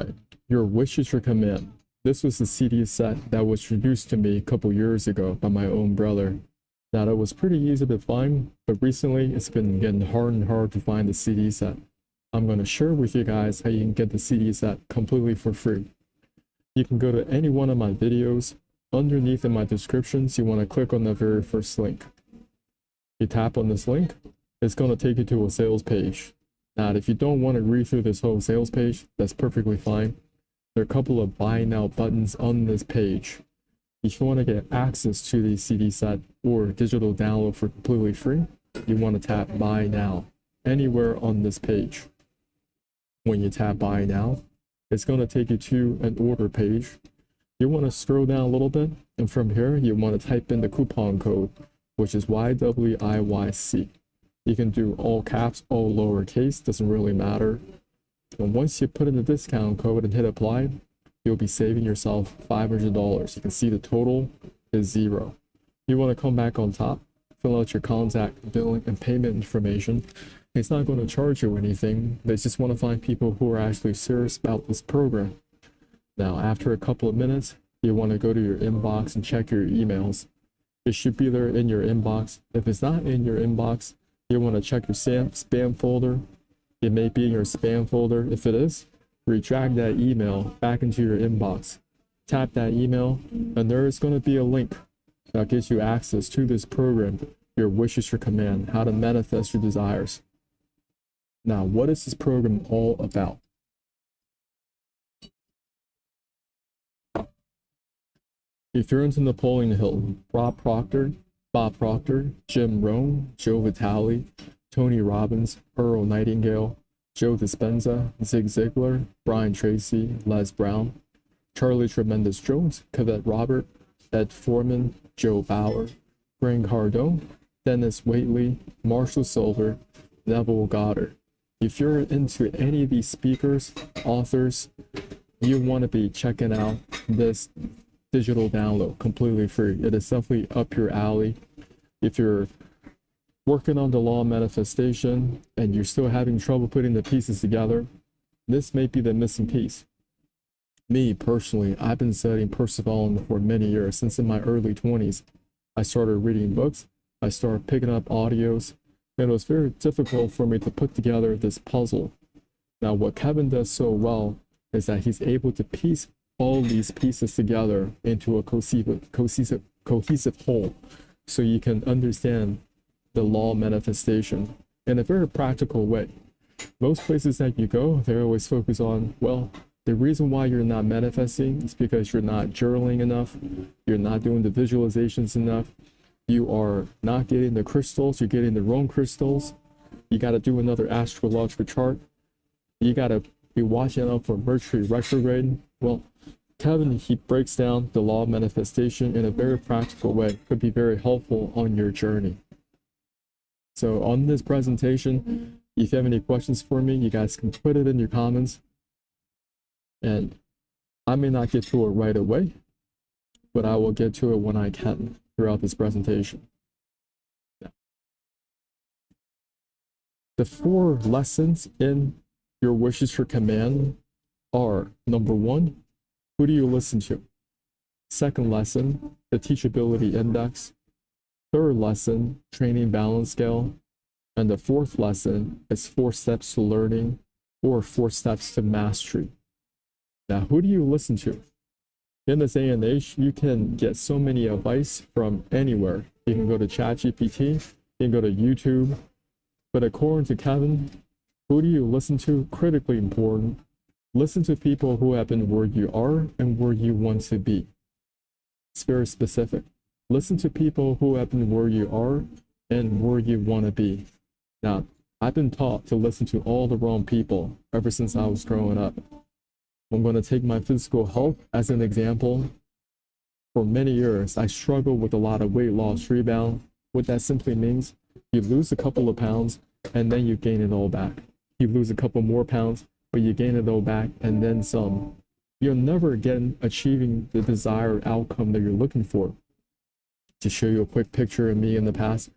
right, your wish is your command. This was a CD set that was introduced to me a couple years ago by my own brother. Now, it was pretty easy to find, but recently it's been getting hard and hard to find the CD set. I'm going to share with you guys how you can get the CD set completely for free. You can go to any one of my videos. Underneath in my descriptions, you want to click on the very first link. You tap on this link, it's going to take you to a sales page. Now, if you don't want to read through this whole sales page, that's perfectly fine. There are a couple of buy now buttons on this page. If you want to get access to the CD set or digital download for completely free, you want to tap buy now anywhere on this page. When you tap buy now, it's going to take you to an order page. You want to scroll down a little bit, and from here you want to type in the coupon code, which is YWIYC. You can do all caps, all lowercase, doesn't really matter. And once you put in the discount code and hit apply, you'll be saving yourself $500. You can see the total is 0. You want to come back on top, fill out your contact, billing, and payment information. It's not going to charge you anything. They just want to find people who are actually serious about this program. Now, after a couple of minutes, you want to go to your inbox and check your emails. It should be there in your inbox. If it's not in your inbox, you want to check your spam folder. It may be in your spam folder. If it is, redrag that email back into your inbox. Tap that email, and there is going to be a link that gives you access to this program, your wish is your command, how to manifest your desires. Now, what is this program all about? If you're into Napoleon Hill, Bob Proctor, Jim Rohn, Joe Vitale, Tony Robbins, Earl Nightingale, Joe Dispenza, Zig Ziglar, Brian Tracy, Les Brown, Charlie Tremendous Jones, Cadet Robert, Ed Foreman, Joe Bauer, Grant Cardone, Dennis Waitley, Marshall Silver, Neville Goddard. If you're into any of these speakers, authors, you want to be checking out this digital download completely free. It is definitely up your alley. If you're working on the law of manifestation and you're still having trouble putting the pieces together, this may be the missing piece. Me personally, I've been studying Percival for many years. Since in my early 20s, I started reading books, I started picking up audios, and it was very difficult for me to put together this puzzle. Now, what Kevin does so well is that he's able to piece all these pieces together into a cohesive whole, so you can understand the law of manifestation in a very practical way. Most places that you go, they always focus on, well, the reason why you're not manifesting is because you're not journaling enough, you're not doing the visualizations enough, you are not getting the crystals, you're getting the wrong crystals, you got to do another astrological chart, you got to be watching out for Mercury retrograde. Well, Kevin, he breaks down the law of manifestation in a very practical way. Could be very helpful on your journey. So on this presentation, if you have any questions for me, you guys can put it in your comments. And I may not get to it right away, but I will get to it when I can throughout this presentation. The 4 lessons in your wishes for command are: number 1, who do you listen to? Second lesson, the Teachability Index. Third lesson, Training Balance Scale. And the 4th lesson is 4 steps to learning, or 4 steps to mastery. Now, who do you listen to? In this day and age, you can get so many advice from anywhere. You can go to ChatGPT, you can go to YouTube. But according to Kevin, who do you listen to? Critically important. Listen to people who have been where you are and where you want to be. It's very specific. Listen to people who have been where you are and where you want to be. Now, I've been taught to listen to all the wrong people ever since I was growing up. I'm going to take my physical health as an example. For many years, I struggled with a lot of weight loss rebound. What that simply means, you lose a couple of pounds and then you gain it all back. You lose a couple more pounds, but you gain it all back and then some. You're never again achieving the desired outcome that you're looking for. To show you a quick picture of me in the past,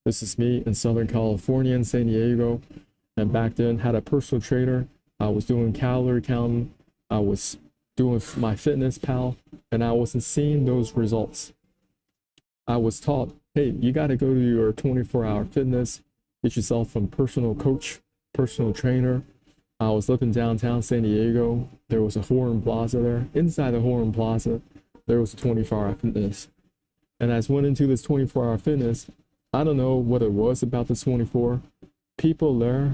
this is me in Southern California in San Diego, and back then had a personal trainer. I was doing calorie counting. I was doing my fitness pal, and I wasn't seeing those results. I was taught, hey, you got to go to your 24-hour fitness, get yourself a personal coach, personal trainer. I was living downtown San Diego. There was a Horn Plaza there. Inside the Horn Plaza, there was a 24-hour fitness. And as I went into this 24-hour fitness, I don't know what it was about the 24. People there,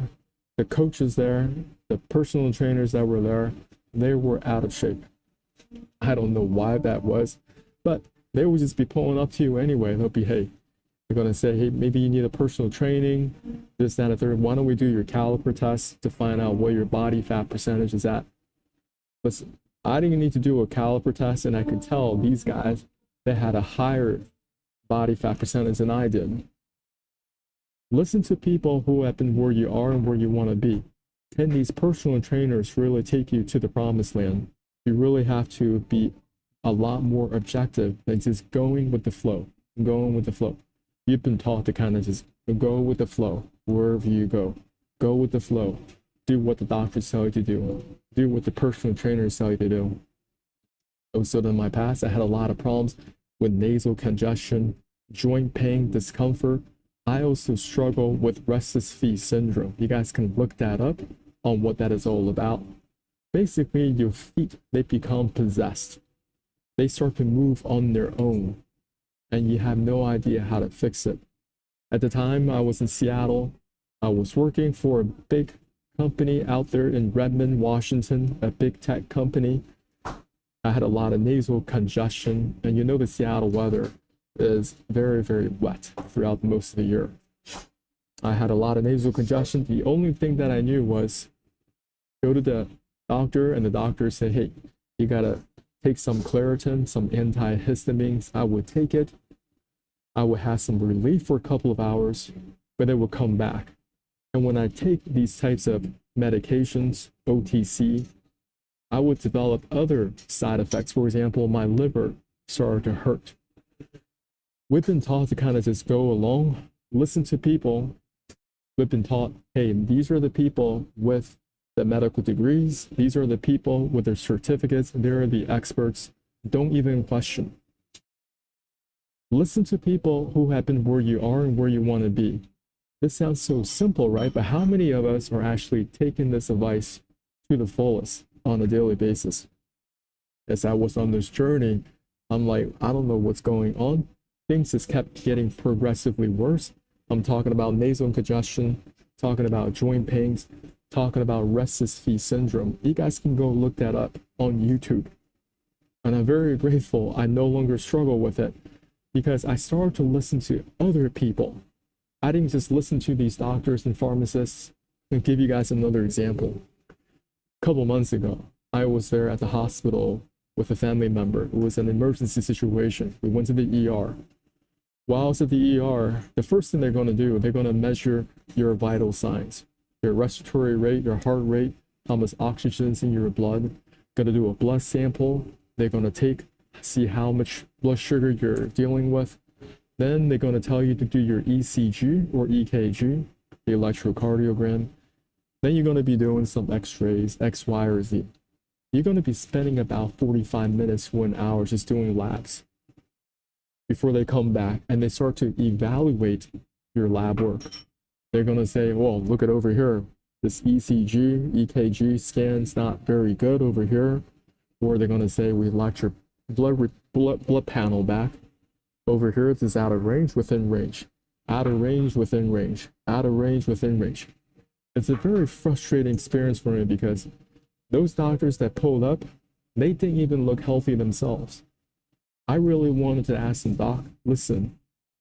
the coaches there, the personal trainers that were there, they were out of shape. I don't know why that was, but they would just be pulling up to you anyway. They'll be, hey, they're going to say, hey, maybe you need a personal training, this, that, and third. Why don't we do your caliper test to find out what your body fat percentage is at? Listen, I didn't need to do a caliper test, and I could tell these guys, they had a higher body fat percentage than I did. Listen to people who have been where you are and where you want to be. Can these personal trainers really take you to the promised land? You really have to be a lot more objective than just going with the flow. Going with the flow. You've been taught to kind of just go with the flow wherever you go. Go with the flow. Do what the doctors tell you to do. Do what the personal trainers tell you to do. Also, in my past, I had a lot of problems with nasal congestion, joint pain, discomfort. I also struggle with restless feet syndrome. You guys can look that up on what that is all about. Basically, your feet, they become possessed. They start to move on their own, and you have no idea how to fix it. At the time, I was in Seattle. I was working for a big company out there in Redmond, Washington, a big tech company. I had a lot of nasal congestion, and you know the Seattle weather is very, very wet throughout most of the year. I had a lot of nasal congestion. The only thing that I knew was go to the doctor, and the doctor said, hey, you gotta take some Claritin, some antihistamines. I would take it. I would have some relief for a couple of hours, but it would come back. And when I take these types of medications, OTC, I would develop other side effects. For example, my liver started to hurt. We've been taught to kind of just go along, listen to people. We've been taught, hey, these are the people with the medical degrees. These are the people with their certificates. They're the experts. Don't even question. Listen to people who have been where you are and where you want to be. This sounds so simple, right? But how many of us are actually taking this advice to the fullest on a daily basis? As I was on this journey, I'm like, I don't know what's going on. Things just kept getting progressively worse. I'm talking about nasal congestion, talking about joint pains, talking about restless feet syndrome. You guys can go look that up on YouTube. And I'm very grateful I no longer struggle with it because I started to listen to other people. I didn't just listen to these doctors and pharmacists. I'll give you guys another example. A couple months ago, I was there at the hospital with a family member. It was an emergency situation. We went to the ER. While I was at the ER, the first thing they're going to do, they're going to measure your vital signs, your respiratory rate, your heart rate, how much oxygen is in your blood. Going to do a blood sample. They're going to see how much blood sugar you're dealing with. Then they're going to tell you to do your ECG or EKG, the electrocardiogram. Then you're going to be doing some x-rays, X, Y, or Z. You're going to be spending about 45 minutes to an hour just doing labs before they come back and they start to evaluate your lab work. They're going to say, well, look at over here. This ECG, EKG scan's not very good over here. Or they're going to say, we like your blood panel back. Over here, this is out of range, within range. Out of range, within range. Out of range, within range. It's a very frustrating experience for me because those doctors that pulled up, they didn't even look healthy themselves. I really wanted to ask them, Doc, listen,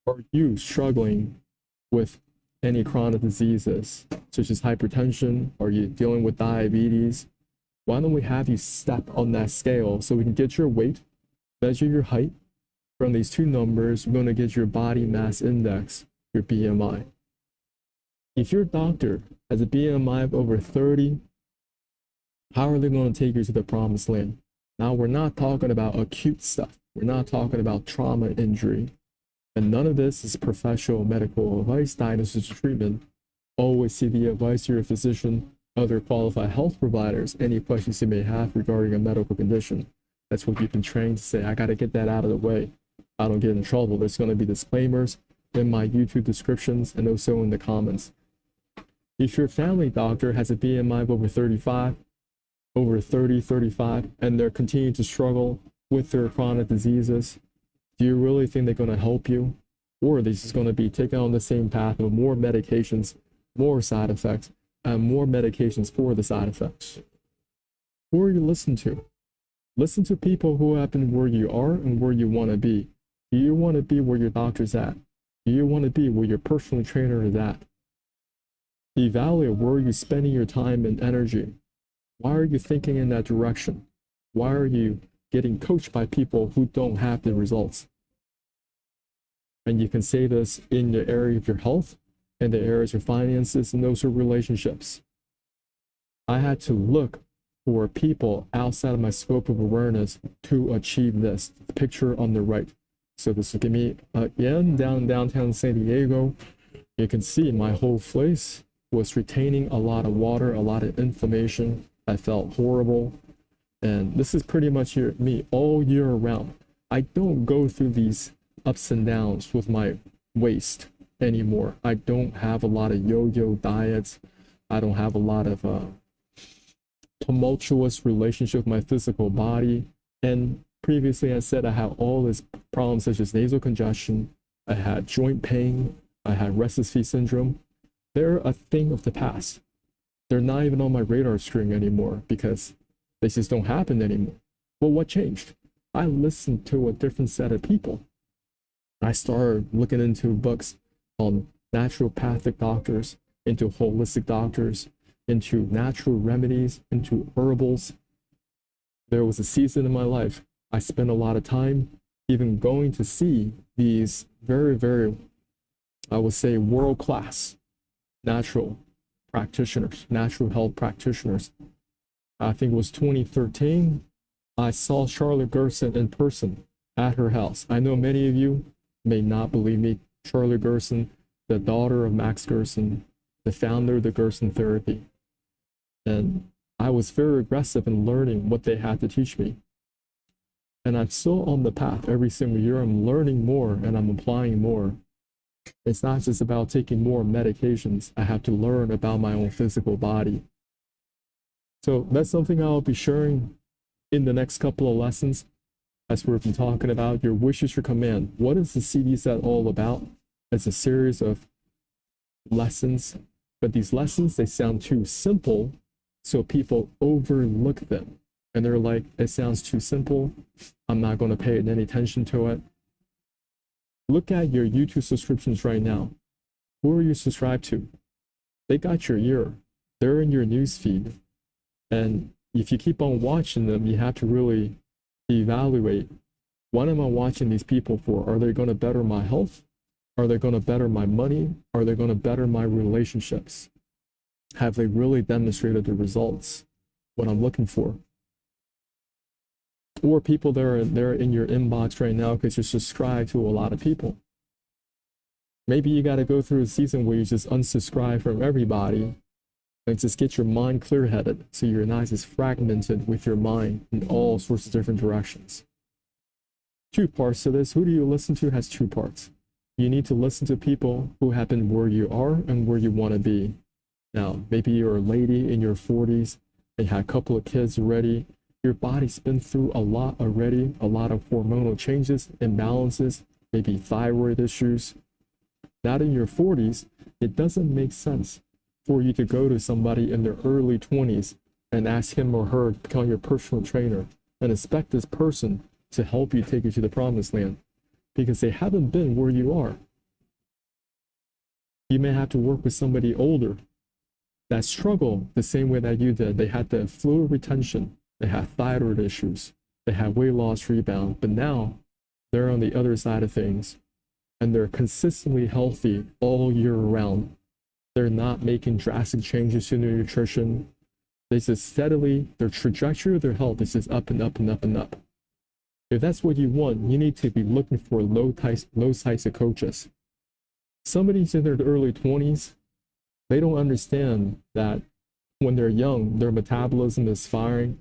are you struggling with any chronic diseases, such as hypertension? Are you dealing with diabetes? Why don't we have you step on that scale so we can get your weight, measure your height. From these two numbers, we're going to get your body mass index, your BMI. If your doctor has a BMI of over 30, how are they going to take you to the promised land? Now, we're not talking about acute stuff. We're not talking about trauma injury. And none of this is professional medical advice, diagnosis, or treatment. Always see the advice of your physician. other qualified health providers any questions you may have regarding a medical condition. That's what you've been trained to say. I got to get that out of the way. I don't get in trouble. There's going to be disclaimers in my YouTube descriptions and also in the comments. If your family doctor has a BMI of over 35, over 30, 35, and they're continuing to struggle with their chronic diseases, do you really think they're going to help you? Or are they just going to be taken on the same path of more medications, more side effects, and more medications for the side effects? Who are you listening to? Listen to people who have been where you are and where you want to be. Do you want to be where your doctor's at? Do you want to be where your personal trainer is at? Evaluate where you're spending your time and energy. Why are you thinking in that direction? Why are you getting coached by people who don't have the results? And you can say this in the area of your health, in the areas of finances, and those are relationships. I had to look for people outside of my scope of awareness to achieve this. The picture on the right. So this will give me again downtown San Diego. You can see my whole face was retaining a lot of water, a lot of inflammation. I felt horrible. And this is pretty much me all year round. I don't go through these ups and downs with my waist anymore. I don't have a lot of yo-yo diets. I don't have a lot of tumultuous relationship with my physical body. And previously I said I had all these problems such as nasal congestion. I had joint pain. I had restless feet syndrome. They're a thing of the past. They're not even on my radar screen anymore because they just don't happen anymore. Well, what changed? I listened to a different set of people. I started looking into books on naturopathic doctors, into holistic doctors, into natural remedies, into herbals. There was a season in my life I spent a lot of time even going to see these very, very, I would say, world-class natural practitioners, natural health practitioners. I think it was 2013. I saw Charlotte Gerson in person at her house. I know many of you may not believe me. Charlotte Gerson, the daughter of Max Gerson, the founder of the Gerson therapy. And I was very aggressive in learning what they had to teach me. And I'm still on the path every single year. I'm learning more and I'm applying more. It's not just about taking more medications. I have to learn about my own physical body. So that's something I'll be sharing in the next couple of lessons as we've been talking about. Your wish is your command. What is the CD set all about? It's a series of lessons, but these lessons, they sound too simple, so people overlook them. And they're like, it sounds too simple. I'm not going to pay any attention to it. Look at your YouTube subscriptions right now. Who are you subscribed to? They got your ear. They're in your news feed. And if you keep on watching them, you have to really evaluate, what am I watching these people for? Are they going to better my health? Are they going to better my money? Are they going to better my relationships? Have they really demonstrated the results, what I'm looking for? Or people that are there in your inbox right now because you subscribe to a lot of people. Maybe you got to go through a season where you just unsubscribe from everybody and just get your mind clear-headed so you're not just fragmented with your mind in all sorts of different directions. Two parts to this. Who do you listen to has two parts. You need to listen to people who have been where you are and where you want to be. Now, maybe you're a lady in your 40s and you had a couple of kids already. Your body's been through a lot already, a lot of hormonal changes, imbalances, maybe thyroid issues. Not in your 40s, it doesn't make sense for you to go to somebody in their early 20s and ask him or her to become your personal trainer and expect this person to help you take you to the promised land because they haven't been where you are. You may have to work with somebody older that struggled the same way that you did. They had the fluid retention. They had thyroid issues. They had weight loss rebound. But now they're on the other side of things and they're consistently healthy all year round. They're not making drastic changes to their nutrition. They just steadily, their trajectory of their health is just up and up and up and up. If that's what you want, you need to be looking for low types of coaches. Somebody's in their early 20s, they don't understand that When they're young, their metabolism is firing,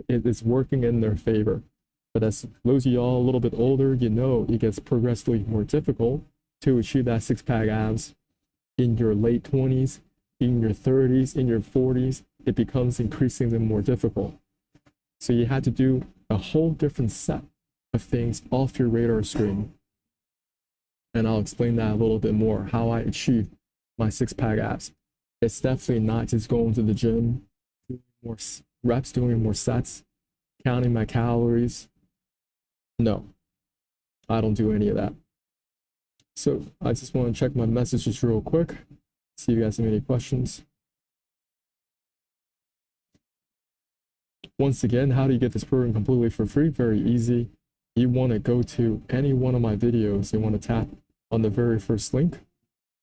it is working in their favor. But as those of y'all a little bit older, you know it gets progressively more difficult to achieve that six-pack abs in your late 20s, in your 30s, in your 40s. It becomes increasingly more difficult. So you had to do a whole different set of things off your radar screen. And I'll explain that a little bit more, how I achieved my six-pack abs. It's definitely not just going to the gym, doing more reps, doing more sets, counting my calories. No, I don't do any of that. So I just want to check my messages real quick, see if you guys have any questions. Once again, how do you get this program completely for free? Very easy. You want to go to any one of my videos. You want to tap on the very first link.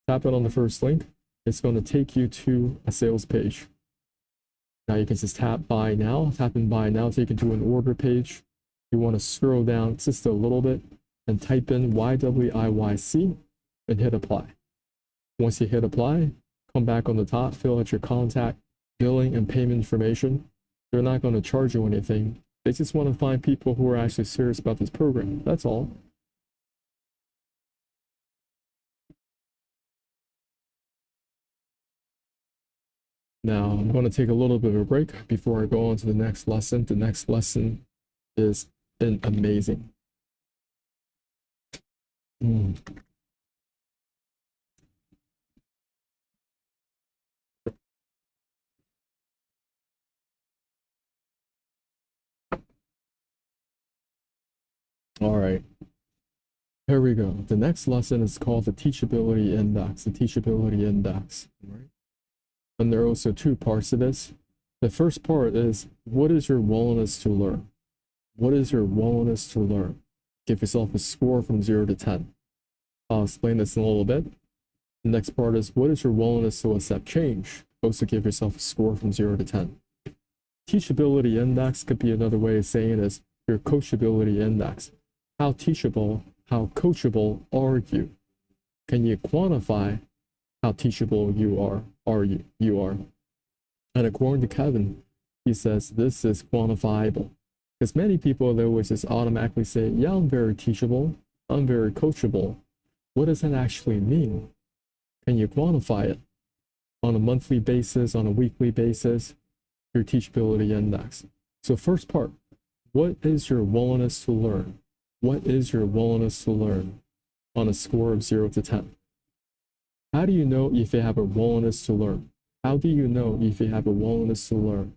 Tap it on the first link. It's going to take you to a sales page. Now you can just tap buy now, tap in buy now, take you to an order page. You want to scroll down just a little bit and type in YWIYC and hit apply. Once you hit apply, come back on the top, fill out your contact, billing, and payment information. They're not going to charge you anything. They just want to find people who are actually serious about this program. That's all. Now, I'm going to take a little bit of a break before I go on to the next lesson. The next lesson is been amazing. All right, here we go. The next lesson is called the Teachability Index. The Teachability Index. Right? And there are also two parts to this. The first part is, what is your willingness to learn? What is your willingness to learn? Give yourself a score from 0 to 10. I'll explain this in a little bit. The next part is, what is your willingness to accept change? Also give yourself a score from 0 to 10. Teachability Index could be another way of saying it is your coachability index. How teachable, how coachable are you? Can you quantify how teachable you are? You are? And according to Kevin, he says this is quantifiable. Because many people, they always just automatically say, yeah, I'm very teachable, I'm very coachable. What does that actually mean? Can you quantify it on a monthly basis, on a weekly basis? Your teachability index. So first part, what is your willingness to learn? What is your willingness to learn on a score of 0 to 10? How do you know if you have a willingness to learn? How do you know if you have a willingness to learn?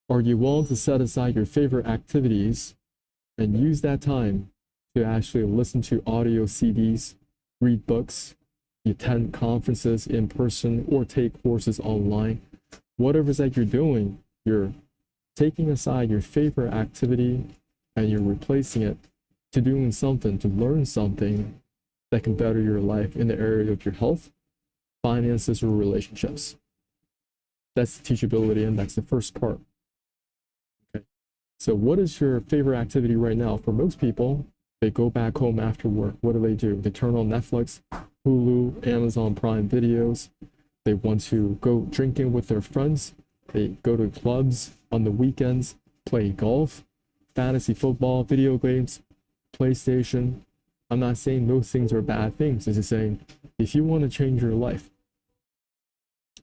Are you willing to set aside your favorite activities and use that time to actually listen to audio CDs, read books, attend conferences in person, or take courses online? Whatever it is that you're doing, you're taking aside your favorite activity and you're replacing it to doing something, to learn something that can better your life in the area of your health, finances, or relationships. That's the teachability index, the first part. Okay. So what is your favorite activity right now? For most people, they go back home after work. What do? They turn on Netflix, Hulu, Amazon Prime videos. They want to go drinking with their friends. They go to clubs on the weekends, play golf, fantasy football, video games, PlayStation. I'm not saying those things are bad things. I'm just saying, if you want to change your life,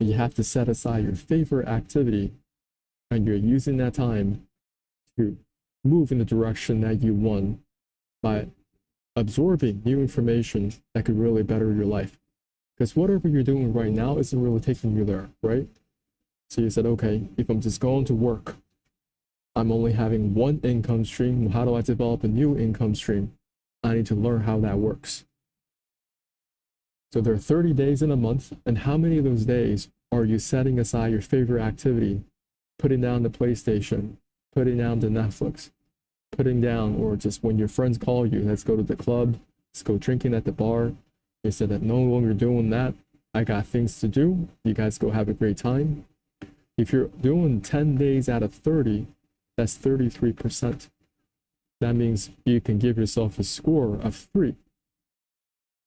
you have to set aside your favorite activity and you're using that time to move in the direction that you want by absorbing new information that could really better your life. Because whatever you're doing right now isn't really taking you there, right? So you said, okay, if I'm just going to work, I'm only having one income stream. How do I develop a new income stream? I need to learn how that works. So there are 30 days in a month, and how many of those days are you setting aside your favorite activity, putting down the PlayStation, putting down the Netflix, putting down, or just when your friends call you, let's go to the club, let's go drinking at the bar. You said that no longer doing that. I got things to do. You guys go have a great time. If you're doing 10 days out of 30, that's 33%. That means you can give yourself a score of 3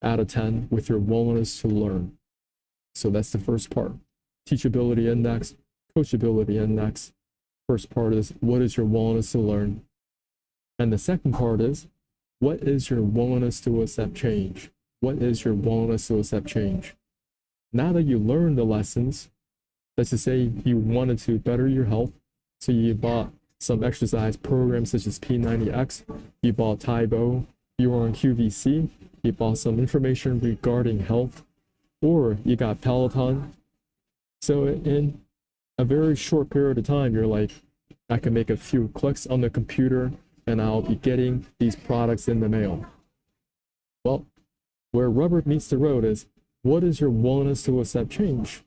out of 10 with your willingness to learn. So that's the first part. teachability index, coachability index. First part is, what is your willingness to learn? And the second part is, what is your willingness to accept change? What is your willingness to accept change? Now that you learned the lessons, let's just say you wanted to better your health, so you bought some exercise programs such as P90X, you bought Taibo, you were on QVC, you bought some information regarding health, or you got Peloton. So in a very short period of time, you're like, I can make a few clicks on the computer and I'll be getting these products in the mail. Well, where rubber meets the road is, what is your willingness to accept change?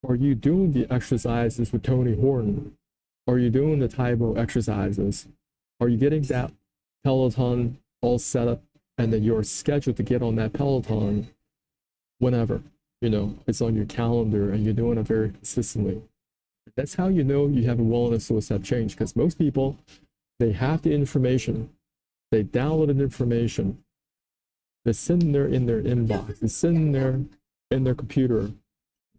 Are you doing the exercises with Tony Horton? Are you doing the Taibo exercises? Are you getting that Peloton all set up and then you're scheduled to get on that Peloton whenever, it's on your calendar and you're doing it very consistently? That's how you know you have a willingness to accept change, because most people, they have the information, they downloaded information, it's sitting there in their inbox, it's sitting there in their computer,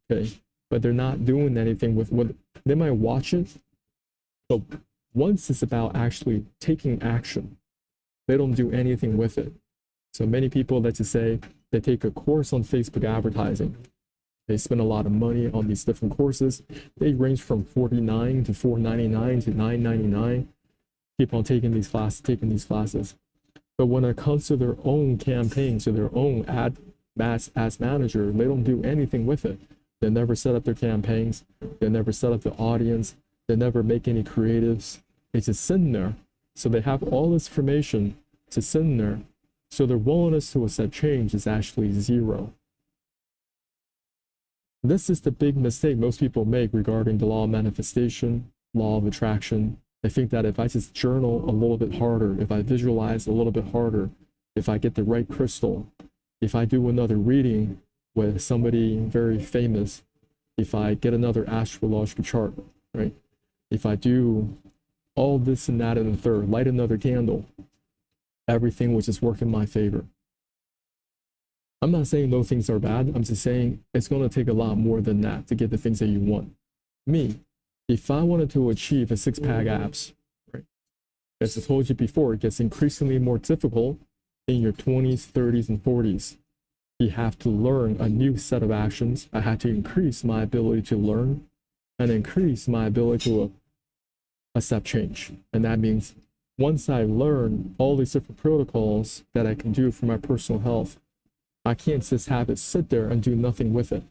okay? But they're not doing anything with what they might watch it. But once it's about actually taking action, they don't do anything with it. So many people, let's just say, they take a course on Facebook advertising. They spend a lot of money on these different courses. They range from $49 to $4.99 to $9.99. Keep on taking these classes. But when it comes to their own campaign, to their own ads manager, they don't do anything with it. They never set up their campaigns. They never set up the audience. They never make any creatives. It's just sitting there. So they have all this information to sitting there. So their willingness to accept change is actually zero. This is the big mistake most people make regarding the law of manifestation, law of attraction. They think that if I just journal a little bit harder, if I visualize a little bit harder, if I get the right crystal, if I do another reading with somebody very famous, if I get another astrological chart, right? If I do all this and that and the third, light another candle, everything will just work in my favor. I'm not saying those things are bad. I'm just saying it's going to take a lot more than that to get the things that you want. Me, if I wanted to achieve a six-pack abs, right? As I told you before, it gets increasingly more difficult in your 20s, 30s, and 40s. You have to learn a new set of actions. I had to increase my ability to learn and increase my ability to accept change. And that means once I learn all these different protocols that I can do for my personal health, I can't just have it sit there and do nothing with it.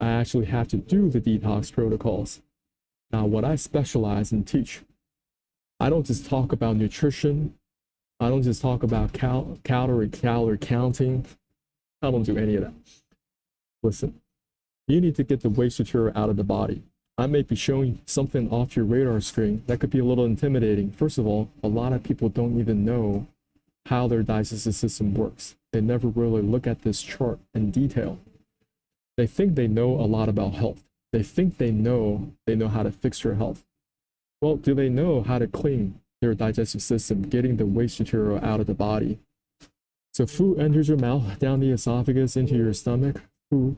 I actually have to do the detox protocols. Now, what I specialize and teach, I don't just talk about nutrition. I don't just talk about calorie counting. I don't do any of that. Listen, you need to get the waste material out of the body. I may be showing something off your radar screen that could be a little intimidating. First of all, a lot of people don't even know how their digestive system works. They never really look at this chart in detail. They think they know a lot about health. They think they know how to fix your health. Well, do they know how to clean their digestive system, getting the waste material out of the body? So food enters your mouth, down the esophagus, into your stomach. Food,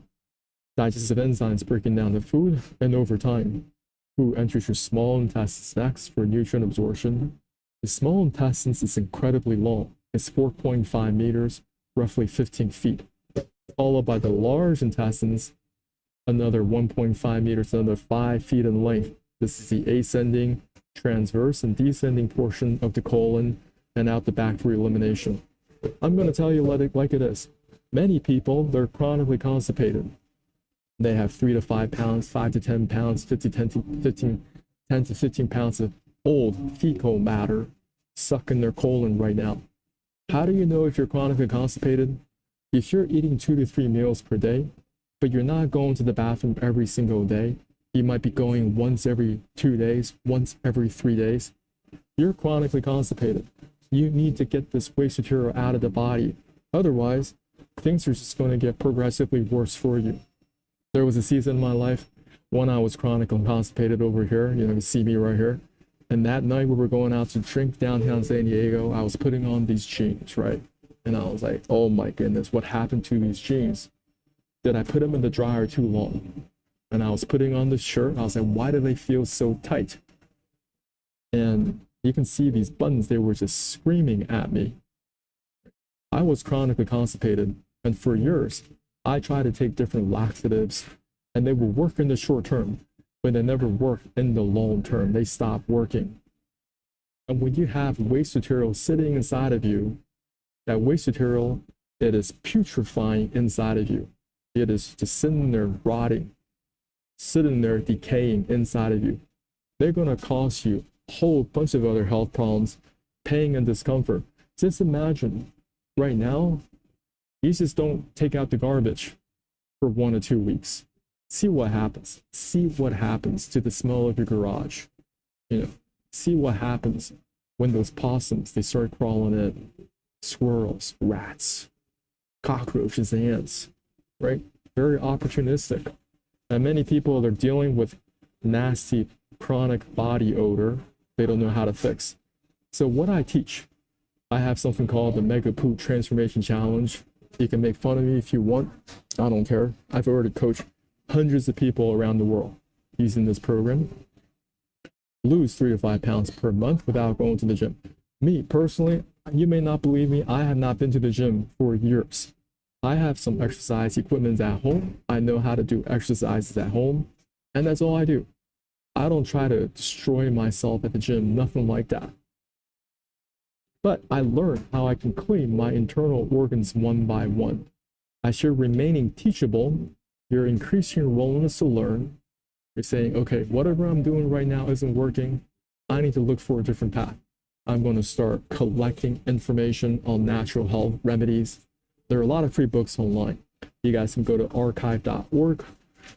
digestive enzymes breaking down the food, and over time, food enters your small intestines next for nutrient absorption. The small intestines is incredibly long. It's 4.5 meters, roughly 15 feet, followed by the large intestines, another 1.5 meters, another 5 feet in length. This is the ascending, transverse, and descending portion of the colon, and out the back for elimination. I'm going to tell you like it is. Many people, they're chronically constipated. They have 3 to 5 pounds, 5 to 10 pounds, 10 to 15 pounds of old fecal matter stuck in their colon right now. How do you know if you're chronically constipated? If you're eating 2 to 3 meals per day, but you're not going to the bathroom every single day, you might be going once every 2 days, once every 3 days, you're chronically constipated. You need to get this waste material out of the body. Otherwise, things are just going to get progressively worse for you. There was a season in my life when I was chronically constipated over here. You see me right here. And that night we were going out to drink downtown San Diego. I was putting on these jeans, right? And I was like, oh my goodness, what happened to these jeans? Did I put them in the dryer too long? and I was putting on the shirt. I was like, why do they feel so tight? And you can see these buttons, they were just screaming at me. I was chronically constipated, and for years, I tried to take different laxatives, and they would work in the short term, but they never worked in the long term. They stopped working. And when you have waste material sitting inside of you, that waste material, it is putrefying inside of you. It is just sitting there rotting, sitting there decaying inside of you. They're going to cause you a whole bunch of other health problems, pain and discomfort. Just imagine right now, you just don't take out the garbage for 1 or 2 weeks. See what happens. See what happens to the smell of your garage. See what happens when those possums, they start crawling in. Squirrels, rats, cockroaches, ants, right? Very opportunistic. And many people are dealing with nasty chronic body odor they don't know how to fix. So what I teach, I have something called the Mega Poop Transformation Challenge. You can make fun of me if you want. I don't care. I've already coached hundreds of people around the world using this program. Lose 3 to 5 pounds per month without going to the gym. Me personally, you may not believe me, I have not been to the gym for years. I have some exercise equipment at home. I know how to do exercises at home, and that's all I do. I don't try to destroy myself at the gym, nothing like that. But I learned how I can clean my internal organs one by one. As you're remaining teachable, you're increasing your willingness to learn. You're saying, okay, whatever I'm doing right now isn't working. I need to look for a different path. I'm going to start collecting information on natural health remedies. There are a lot of free books online. You guys can go to archive.org.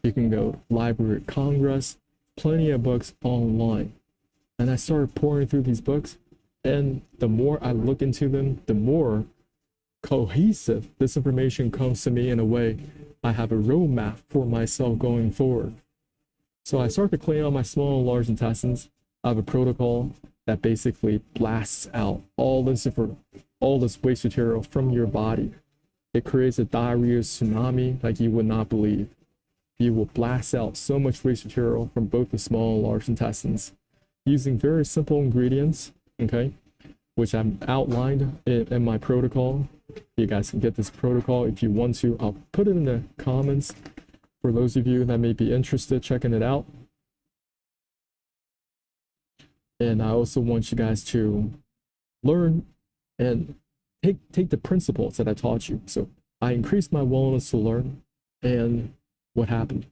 You can go to Library of Congress. Plenty of books online. And I started pouring through these books. And the more I look into them, the more cohesive this information comes to me in a way. I have a roadmap for myself going forward. So I start to clean out my small and large intestines. I have a protocol that basically blasts out all this waste material from your body. It creates a diarrhea tsunami like you would not believe. You will blast out so much waste material from both the small and large intestines using very simple ingredients, okay, which I've outlined in my protocol. You guys can get this protocol if you want to. I'll put it in the comments for those of you that may be interested checking it out. And I also want you guys to learn and take the principles that I taught you. So I increased my willingness to learn, and what happened?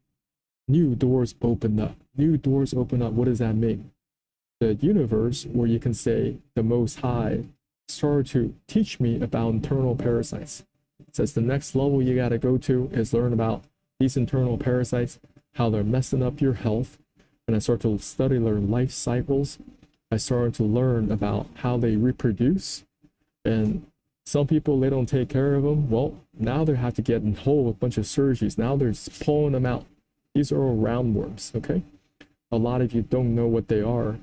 New doors opened up. New doors open up. What does that mean? The universe, or you can say the Most High, started to teach me about internal parasites. It says the next level you got to go to is learn about these internal parasites, how they're messing up your health. And I started to study their life cycles. I started to learn about how they reproduce. And some people, they don't take care of them. Well, now they have to get a whole bunch of surgeries. Now they're just pulling them out. These are all roundworms, okay? A lot of you don't know what they are.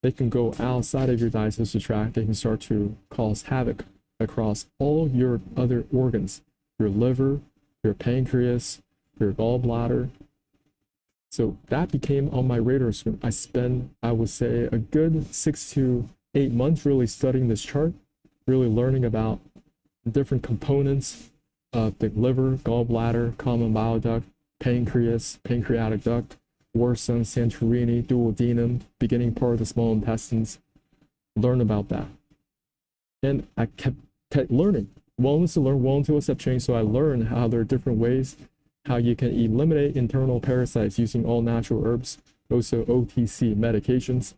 They can go outside of your digestive tract. They can start to cause havoc across all your other organs, your liver, your pancreas, your gallbladder. So that became on my radar screen. I spent, I would say, a good 6 to 8 months really studying this chart, really learning about different components of the liver, gallbladder, common bile duct, pancreas, pancreatic duct, Warson, Santorini, duodenum, beginning part of the small intestines. Learn about that. And I kept learning. Willingness to learn, willing to accept change. So I learned how there are different ways how you can eliminate internal parasites using all natural herbs, also OTC medications.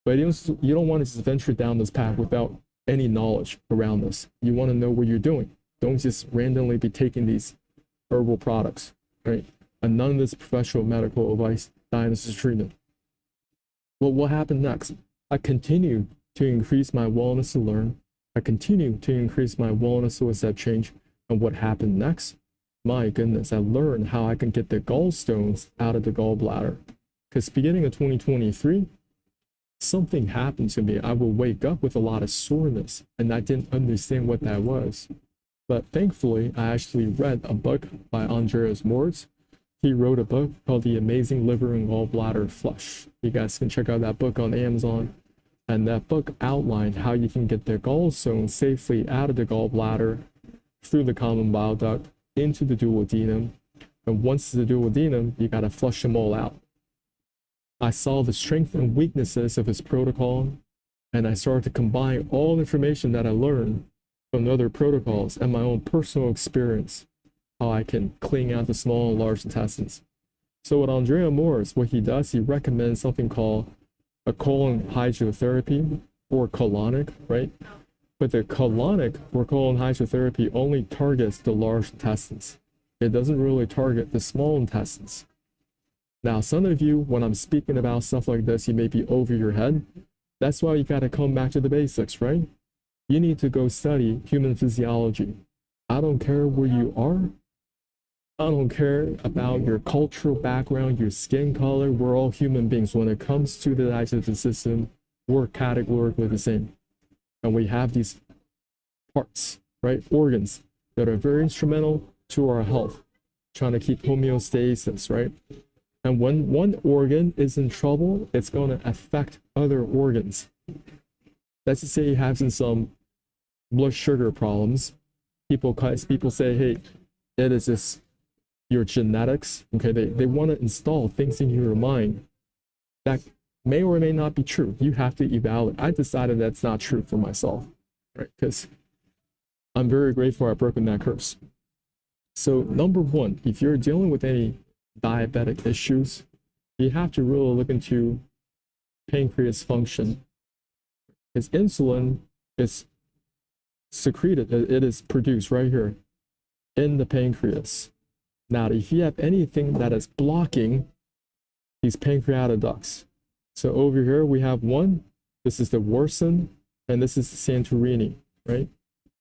But you don't want to just venture down this path without any knowledge around this. You want to know what you're doing. Don't just randomly be taking these herbal products, right? And none of this professional medical advice, diagnosis, treatment. Well, what happened next? I continued to increase my willingness to learn. I continued to increase my willingness to accept change. And what happened next? My goodness, I learned how I can get the gallstones out of the gallbladder. Because beginning of 2023, something happened to me. I would wake up with a lot of soreness, and I didn't understand what that was. But thankfully, I actually read a book by Andreas Moritz, he wrote a book called The Amazing Liver and Gallbladder Flush. You guys can check out that book on Amazon. And that book outlined how you can get the gallstones safely out of the gallbladder through the common bile duct into the duodenum. And once the duodenum, you got to flush them all out. I saw the strengths and weaknesses of his protocol, and I started to combine all the information that I learned from the other protocols and my own personal experience, how I can clean out the small and large intestines. So with Andrea Morris, what he does, he recommends something called a colon hydrotherapy or colonic, right? But the colonic or colon hydrotherapy only targets the large intestines. It doesn't really target the small intestines. Now, some of you, when I'm speaking about stuff like this, you may be over your head. That's why you got to come back to the basics, right? You need to go study human physiology. I don't care where you are. I don't care about your cultural background, your skin color. We're all human beings. When it comes to the digestive system, we're categorically the same. And we have these parts, right? Organs that are very instrumental to our health, trying to keep homeostasis, right? And when one organ is in trouble, it's going to affect other organs. Let's just say you have some blood sugar problems. People say, hey, it is just your genetics. Okay, they want to install things in your mind that may or may not be true. You have to evaluate. I decided that's not true for myself, right? Because I'm very grateful I've broken that curse. So number one, if you're dealing with any diabetic issues, you have to really look into pancreas function. Because insulin is secreted, it is produced right here in the pancreas. Now, if you have anything that is blocking these pancreatic ducts, so over here we have one, this is the Warson, and this is the Santorini, right?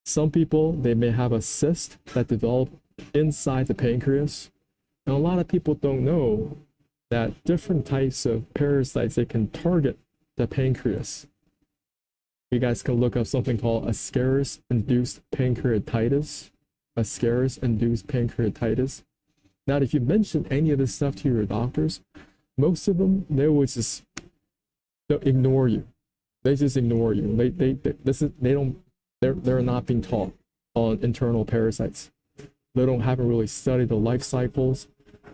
Some people, they may have a cyst that developed inside the pancreas. And a lot of people don't know that different types of parasites, they can target the pancreas. You guys can look up something called Ascaris-induced pancreatitis. Ascaris-induced pancreatitis. Now, if you mention any of this stuff to your doctors, most of them, they will just ignore you. They just ignore you. They're not being taught on internal parasites. They haven't really studied the life cycles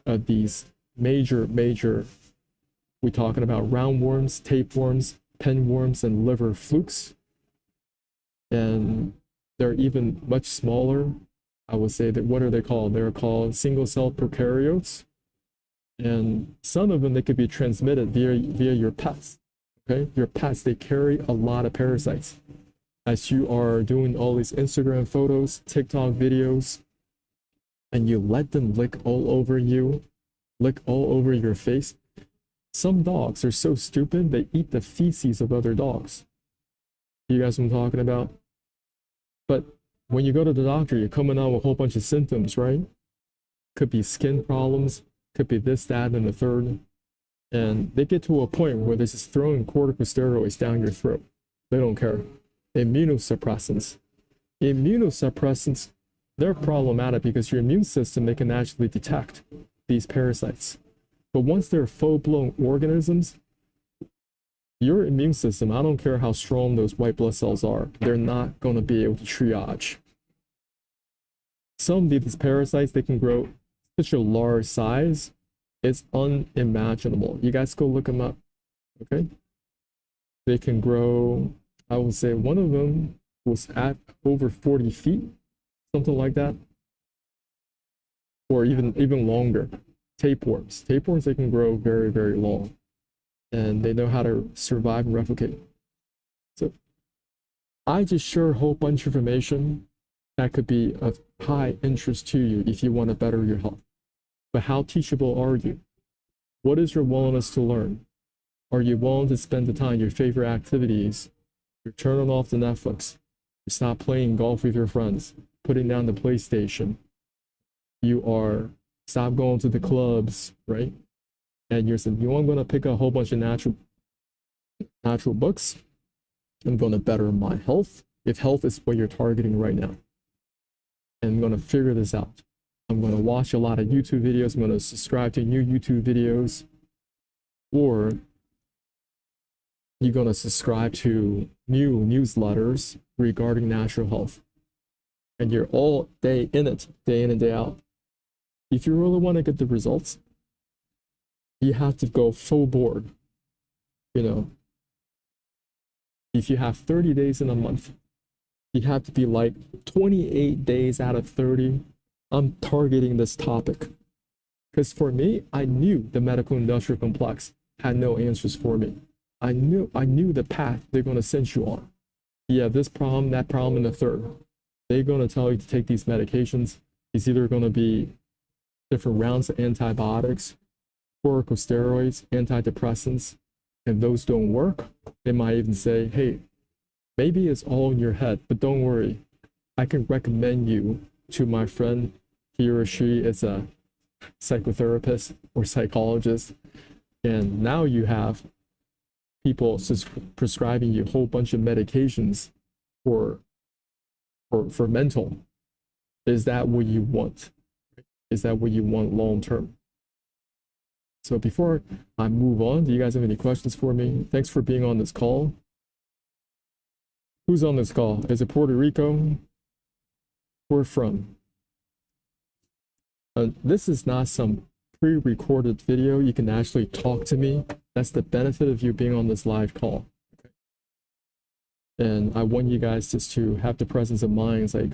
of these major, we're talking about roundworms, tapeworms, pinworms, and liver flukes. And they're even much smaller. I would say that, what are they called? They're called single-cell prokaryotes. And some of them, they could be transmitted via your pets. Okay, your pets, they carry a lot of parasites. As you are doing all these Instagram photos, TikTok videos, and you let them lick all over you, lick all over your face. Some dogs are so stupid, they eat the feces of other dogs. You guys know what I'm talking about? But when you go to the doctor, you're coming out with a whole bunch of symptoms, right? Could be skin problems, could be this, that, and the third. And they get to a point where they're just throwing corticosteroids down your throat. They don't care. Immunosuppressants. Immunosuppressants, they're problematic because your immune system, they can actually detect these parasites. But once they're full-blown organisms, your immune system, I don't care how strong those white blood cells are, they're not going to be able to triage. Some of these parasites, they can grow such a large size, it's unimaginable. You guys go look them up, okay? They can grow, I would say one of them was at over 40 feet, something like that, or even longer. Tapeworms. Tapeworms, they can grow very, very long, and they know how to survive and replicate. So I just shared a whole bunch of information that could be of high interest to you if you want to better your health. But how teachable are you? What is your willingness to learn? Are you willing to spend the time, your favorite activities? You're turning off the Netflix. You stop playing golf with your friends, putting down the PlayStation. You are stop going to the clubs, right? And you're saying, I'm going to pick a whole bunch of natural books. I'm going to better my health, if health is what you're targeting right now. And I'm going to figure this out. I'm going to watch a lot of YouTube videos. I'm going to subscribe to new YouTube videos. Or you're going to subscribe to new newsletters regarding natural health. And you're all day in it, day in and day out. If you really want to get the results, you have to go full board. You know, if you have 30 days in a month, you have to be like 28 days out of 30. I'm targeting this topic. Because for me, I knew the medical industrial complex had no answers for me. I knew the path they're going to send you on. Yeah, this problem, that problem, and the third. They're going to tell you to take these medications. It's either going to be different rounds of antibiotics, corticosteroids, antidepressants, and those don't work. They might even say, hey, maybe it's all in your head, but don't worry. I can recommend you to my friend. He or she is a psychotherapist or psychologist. And now you have people prescribing you a whole bunch of medications for mental. Is that what you want? Is that what you want long term? So before I move on, do you guys have any questions for me? Thanks for being on this call. Who's on this call? Is it Puerto Rico? Where from? This is not some pre-recorded video. You can actually talk to me. That's the benefit of you being on this live call. Okay. And I want you guys just to have the presence of mind. It's like,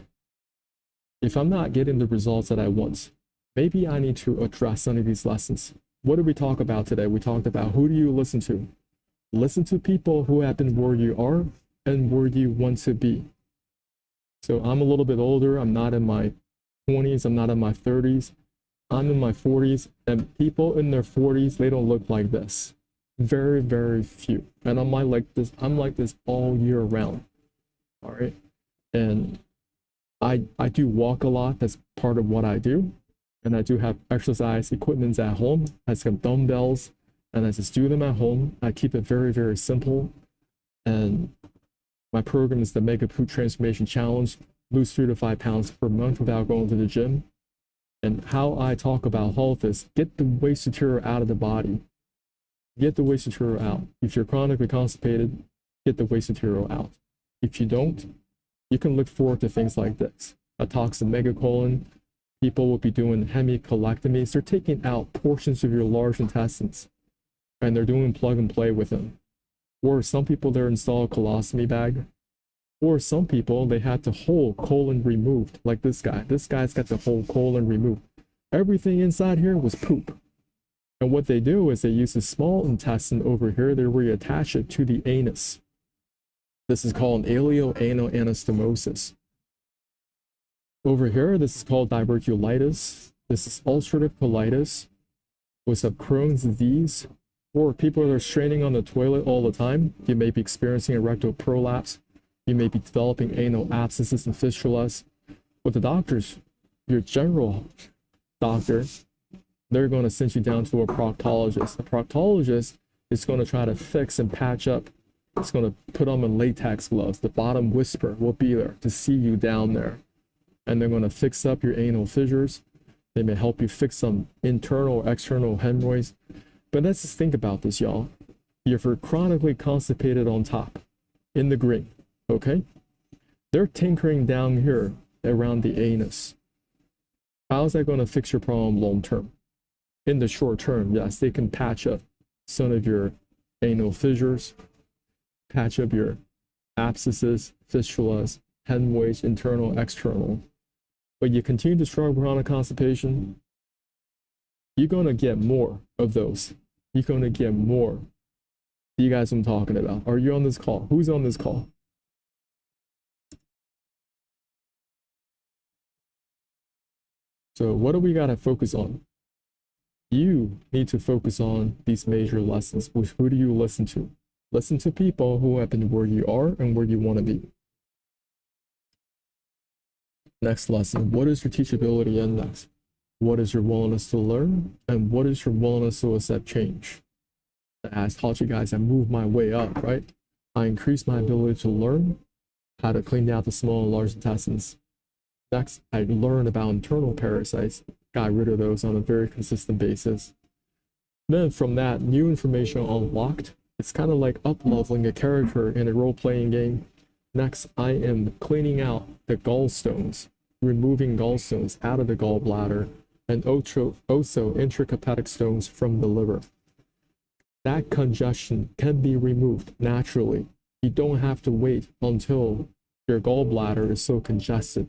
if I'm not getting the results that I want, maybe I need to address some of these lessons. What did we talk about today? We talked about, who do you listen to? Listen to people who have been where you are and where you want to be. So I'm a little bit older. I'm not in my 20s. I'm not in my 30s. I'm in my 40s, and people in their 40s, they don't look like this. Very, very few. And I'm like this all year round. All right. And I do walk a lot. That's part of what I do. And I do have exercise equipment at home. I have dumbbells, and I just do them at home. I keep it very, very simple. And my program is the Mega Food Transformation Challenge. Lose 3 to 5 pounds per month without going to the gym. And how I talk about health is get the waste material out of the body. Get the waste material out. If you're chronically constipated, get the waste material out. If you don't, you can look forward to things like this. A toxic megacolon. People will be doing hemicolectomies. They're taking out portions of your large intestines, and they're doing plug and play with them. Or some people, they're installed a colostomy bag. Or some people, they had the whole colon removed, like this guy. This guy's got the whole colon removed. Everything inside here was poop. And what they do is they use the small intestine over here, they reattach it to the anus. This is called an ileoanal anastomosis. Over here, this is called diverculitis. This is ulcerative colitis with a Crohn's disease. Or people that are straining on the toilet all the time. You may be experiencing a rectal prolapse. You may be developing anal abscesses and fistulas. With the doctors, your general doctor, they're going to send you down to a proctologist. The proctologist is going to try to fix and patch up. It's going to put on latex gloves. The bottom whisper will be there to see you down there. And they're going to fix up your anal fissures. They may help you fix some internal or external hemorrhoids. But let's just think about this, y'all. If you're chronically constipated on top, in the green, okay? They're tinkering down here around the anus. How's that going to fix your problem long term? In the short term, yes, they can patch up some of your anal fissures, patch up your abscesses, fistulas, hemorrhoids, internal, external. But you continue to struggle with chronic constipation, you're going to get more of those. You're going to get more. You guys I'm talking about. Are you on this call? Who's on this call? So what do we got to focus on? You need to focus on these major lessons. Who do you listen to? Listen to people who have been where you are and where you want to be. Next lesson. What is your teachability index? What is your willingness to learn? And what is your willingness to accept change? As I taught you guys, I moved my way up, right? I increased my ability to learn how to clean out the small and large intestines. Next, I learned about internal parasites, got rid of those on a very consistent basis. Then from that, new information unlocked. It's kind of like up-leveling a character in a role-playing game. Next, I am cleaning out the gallstones, removing gallstones out of the gallbladder, and also intrahepatic stones from the liver. That congestion can be removed naturally. You don't have to wait until your gallbladder is so congested.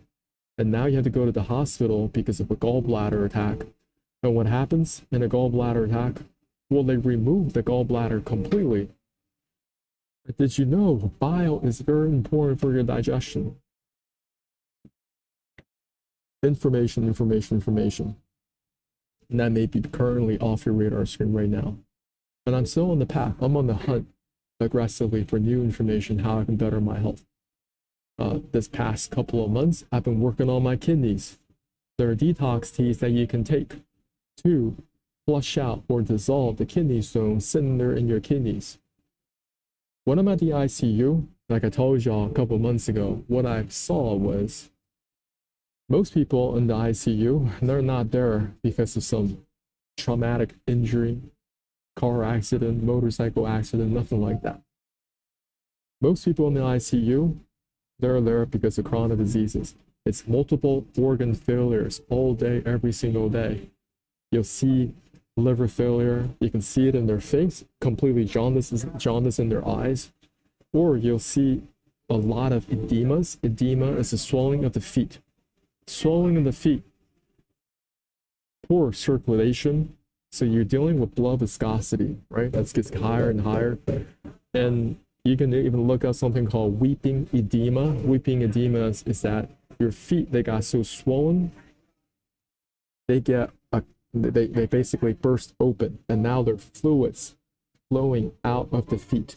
And now you have to go to the hospital because of a gallbladder attack. And what happens in a gallbladder attack? Well, they remove the gallbladder completely. But did you know bile is very important for your digestion? Information. And that may be currently off your radar screen right now. And I'm still on the path. I'm on the hunt aggressively for new information, how I can better my health. This past couple of months, I've been working on my kidneys. There are detox teas that you can take to flush out or dissolve the kidney stones sitting there in your kidneys. When I'm at the ICU, like I told y'all a couple of months ago, what I saw was most people in the ICU, they're not there because of some traumatic injury, car accident, motorcycle accident, nothing like that. Most people in the ICU, they're there because of chronic diseases. It's multiple organ failures all day, every single day. You'll see liver failure. You can see it in their face, completely jaundice in their eyes. Or you'll see a lot of edemas. Edema is a swelling of the feet. Swelling in the feet. Poor circulation. So you're dealing with blood viscosity, right? That gets higher and higher. And you can even look up something called weeping edema. Weeping edema is that your feet, they got so swollen, they basically burst open, and now there are fluids flowing out of the feet.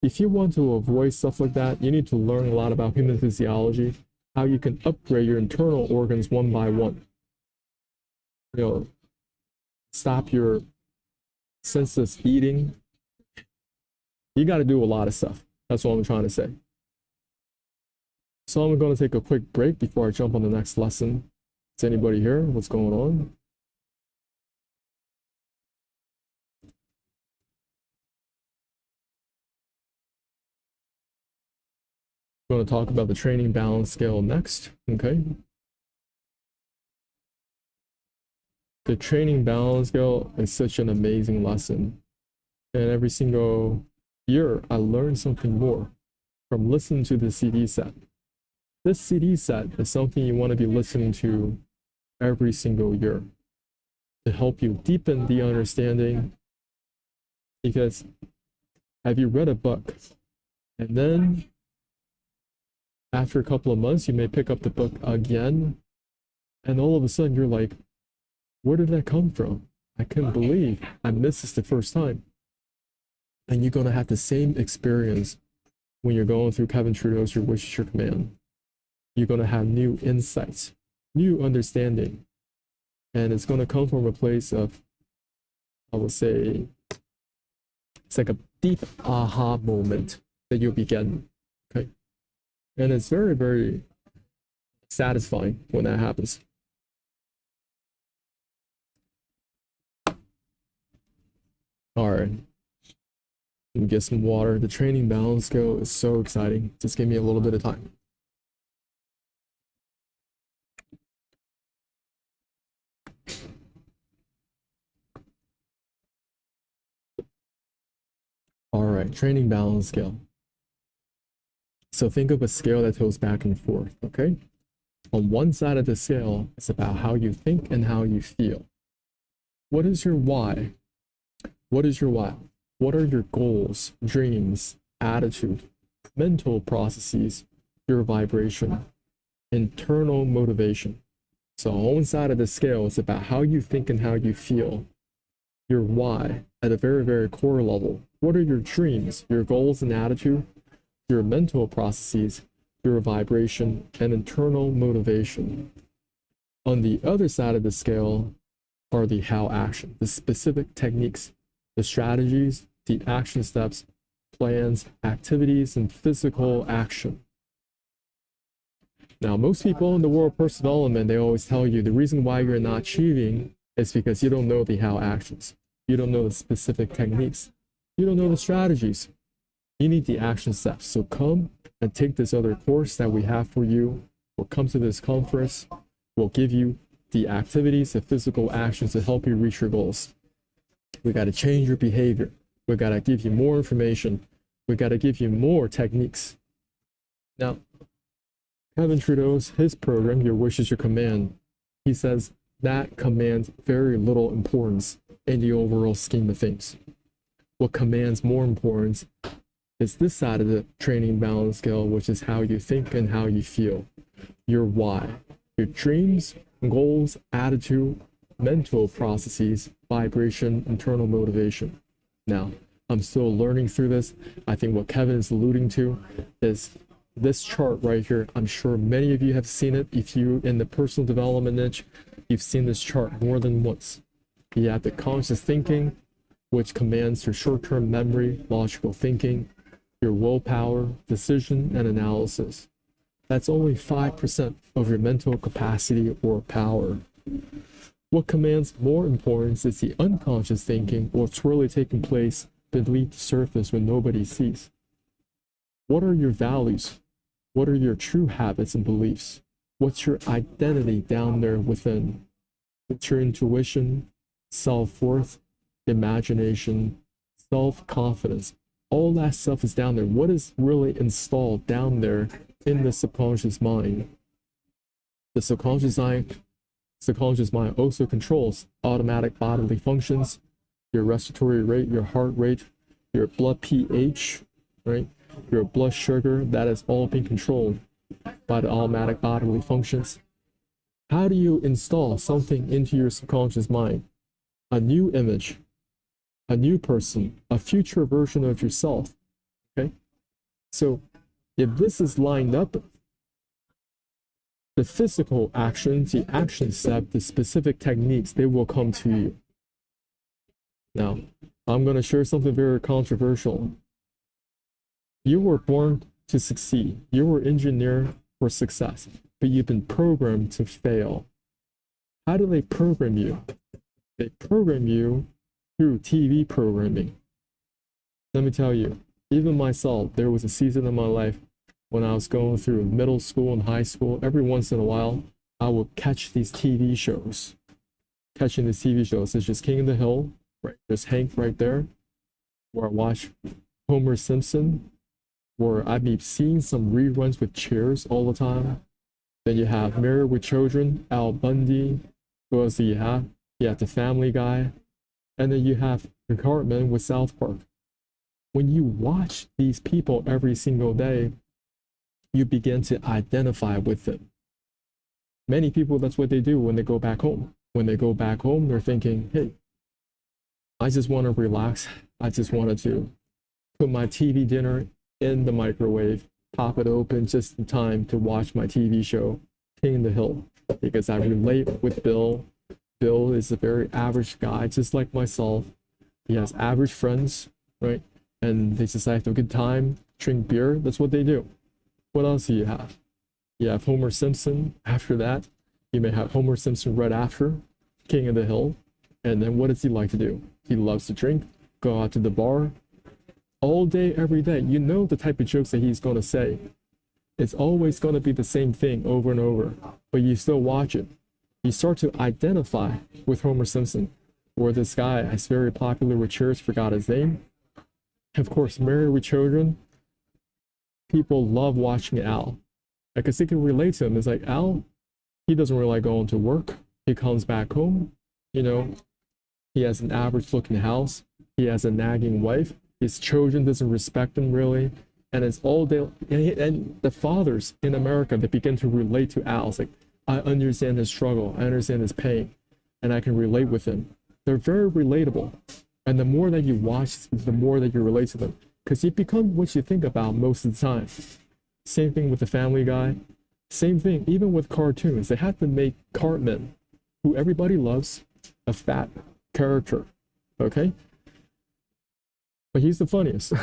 If you want to avoid stuff like that, you need to learn a lot about human physiology, how you can upgrade your internal organs one by one. You know, stop your senseless eating. You got to do a lot of stuff. That's what I'm trying to say. So I'm going to take a quick break before I jump on the next lesson. Is anybody here? What's going on? I'm going to talk about the training balance scale next. Okay. The training balance scale is such an amazing lesson. And every single year, I learn something more from listening to the CD set. This CD set is something you want to be listening to every single year to help you deepen the understanding. Because have you read a book and then after a couple of months, you may pick up the book again, and all of a sudden you're like, where did that come from? I couldn't believe I missed this the first time. And you're going to have the same experience when you're going through Kevin Trudeau's Your Wish is Your Command. You're going to have new insights, new understanding. And it's going to come from a place of, I would say, it's like a deep aha moment that you'll be getting. Okay. And it's very, very satisfying when that happens. All right. Let me get some water. The training balance scale is so exciting. Just give me a little bit of time. All right, training balance scale. So think of a scale that goes back and forth, okay? On one side of the scale, it's about how you think and how you feel. What is your why? What is your why? What are your goals, dreams, attitude, mental processes, your vibration, internal motivation? So on one side of the scale, it's about how you think and how you feel. Your why at a very, very core level. What are your dreams, your goals and attitude, your mental processes, your vibration, and internal motivation? On the other side of the scale are the how action, the specific techniques, the strategies, the action steps, plans, activities, and physical action. Now, most people in the world of personal development, they always tell you the reason why you're not achieving is because you don't know the how actions. You don't know the specific techniques. You don't know the strategies. You need the action steps. So come and take this other course that we have for you. We'll come to this conference. We'll give you the activities, the physical actions to help you reach your goals. We got to change your behavior. We got to give you more information. We got to give you more techniques. Now, Kevin Trudeau's, his program, Your Wish is Your Command, he says that commands very little importance in the overall scheme of things. What commands more importance is this side of the training balance scale, which is how you think and how you feel. Your why, your dreams, goals, attitude, mental processes, vibration, internal motivation. Now, I'm still learning through this. I think what Kevin is alluding to is this chart right here. I'm sure many of you have seen it. If you in the personal development niche, you've seen this chart more than once. You have the conscious thinking, which commands your short-term memory, logical thinking, your willpower, decision, and analysis. That's only 5% of your mental capacity or power. What commands more importance is the unconscious thinking, what's really taking place beneath the surface when nobody sees. What are your values? What are your true habits and beliefs? What's your identity down there within? What's your intuition, self-worth, imagination, self-confidence? All that stuff is down there. What is really installed down there in the subconscious mind? The subconscious mind also controls automatic bodily functions, your respiratory rate, your heart rate, your blood pH, right? Your blood sugar, that is all being controlled by the automatic bodily functions. How do you install something into your subconscious mind? A new image, a new person, a future version of yourself, okay? So if this is lined up, the physical actions, the action step, the specific techniques, they will come to you. Now, I'm going to share something very controversial. You were born to succeed. You were engineered for success, but you've been programmed to fail. How do they program you? They program you through TV programming. Let me tell you, even myself, there was a season in my life when I was going through middle school and high school. Every once in a while, I would catch these TV shows. Catching these TV shows, such as King of the Hill, right? There's Hank right there, where I watch Homer Simpson, where I'd be seeing some reruns with Cheers all the time. Then you have Married with Children, Al Bundy. Who else do you have? You have The Family Guy. And then you have Cartman with South Park. When you watch these people every single day, you begin to identify with them. Many people, that's what they do when they go back home. When they go back home, they're thinking, hey, I just want to relax. I just wanted to put my TV dinner in the microwave, pop it open just in time to watch my TV show, King of the Hill, because I relate with Bill. Bill is a very average guy, just like myself. He has average friends, right? And they just have a good time, drink beer. That's what they do. What else do you have? You have Homer Simpson. After that, you may have Homer Simpson right after King of the Hill. And then what does he like to do? He loves to drink, go out to the bar, all day, every day. You know the type of jokes that he's going to say. It's always going to be the same thing over and over, but you still watch it. You start to identify with Homer Simpson, or this guy is very popular with Cheers, forgot his name. Of course, Married with Children, people love watching Al, because they can relate to him. It's like, Al, he doesn't really like going to work. He comes back home, you know, he has an average looking house. He has a nagging wife. His children doesn't respect him really. And it's all day. And the fathers in America, they begin to relate to Al. It's like, I understand his struggle. I understand his pain. And I can relate with him. They're very relatable. And the more that you watch, the more that you relate to them. Because you become what you think about most of the time. Same thing with the Family Guy. Same thing, even with cartoons. They have to make Cartman, who everybody loves, a fat character. Okay? But he's the funniest.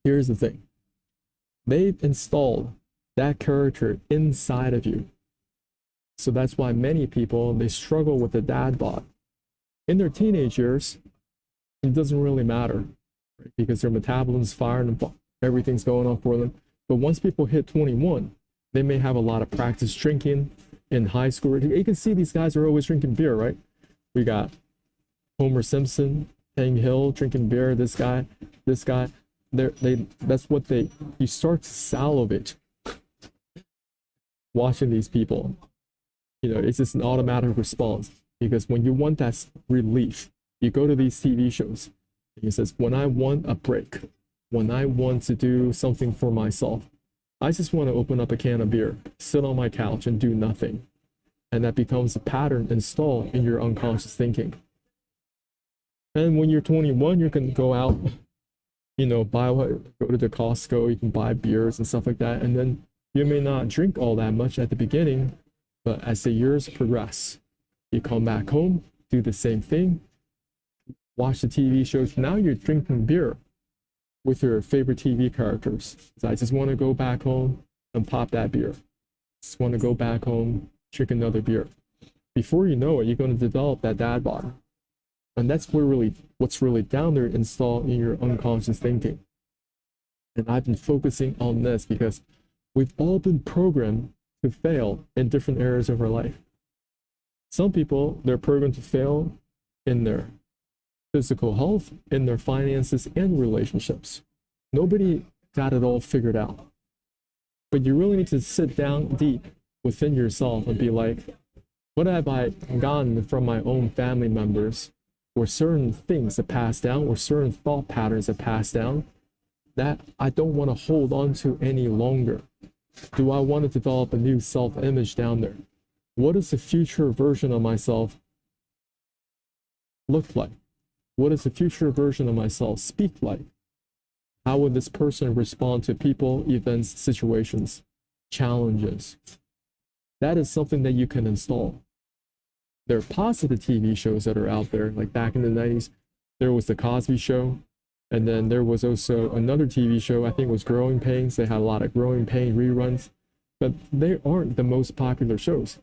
Here's the thing. They've installed that character inside of you. So that's why many people, they struggle with the dad bod. In their teenage years, it doesn't really matter, right? Because their metabolism's firing and everything's going on for them. But once people hit 21, they may have a lot of practice drinking in high school. You can see these guys are always drinking beer, right? We got Homer Simpson, Hank Hill drinking beer, this guy. That's what you start to salivate watching these people. You know, it's just an automatic response, because when you want that relief, you go to these TV shows. And it says, when I want a break, when I want to do something for myself, I just want to open up a can of beer, sit on my couch and do nothing. And that becomes a pattern installed in your unconscious thinking. And when you're 21, you can go out, you know, go to the Costco, you can buy beers and stuff like that. And then you may not drink all that much at the beginning, but as the years progress, you come back home, do the same thing, watch the TV shows. Now you're drinking beer with your favorite TV characters. So I just want to go back home and pop that beer. Just want to go back home, drink another beer. Before you know it, you're going to develop that dad bod. And that's what's really down there installed in your unconscious thinking. And I've been focusing on this because we've all been programmed to fail in different areas of our life. Some people, they're programmed to fail in their physical health, in their finances, and relationships. Nobody got it all figured out. But you really need to sit down deep within yourself and be like, what have I gotten from my own family members, or certain things that pass down, or certain thought patterns that pass down, that I don't want to hold on to any longer? Do I want to develop a new self-image down there? What does the future version of myself look like? What does the future version of myself speak like? How would this person respond to people, events, situations, challenges? That is something that you can install. There are positive TV shows that are out there, like back in the 90s, there was The Cosby Show. And then there was also another TV show, I think it was Growing Pains. They had a lot of Growing Pain reruns, but they aren't the most popular shows.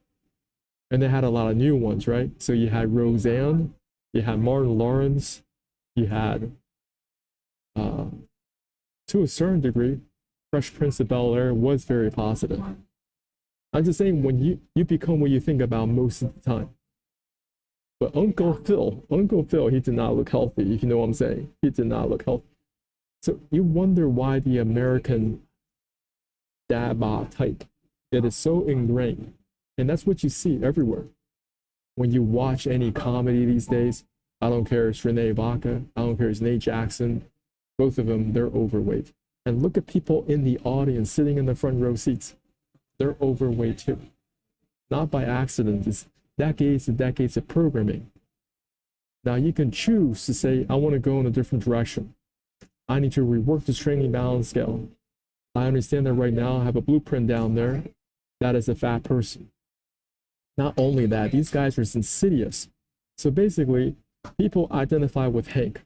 And they had a lot of new ones, right? So you had Roseanne, you had Martin Lawrence, you had, to a certain degree, Fresh Prince of Bel-Air was very positive. I'm just saying, when you become what you think about most of the time. But Uncle Phil, he did not look healthy, if you know what I'm saying. He did not look healthy. So you wonder why the American dad bod type, it is so ingrained. And that's what you see everywhere. When you watch any comedy these days, I don't care if it's Renee Vaca, I don't care if it's Nate Jackson, both of them, they're overweight. And look at people in the audience sitting in the front row seats. They're overweight too. Not by accident, it's decades and decades of programming. Now you can choose to say, I want to go in a different direction. I need to rework this training balance scale. I understand that right now I have a blueprint down there that is a fat person. Not only that, these guys are insidious. So basically, people identify with Hank.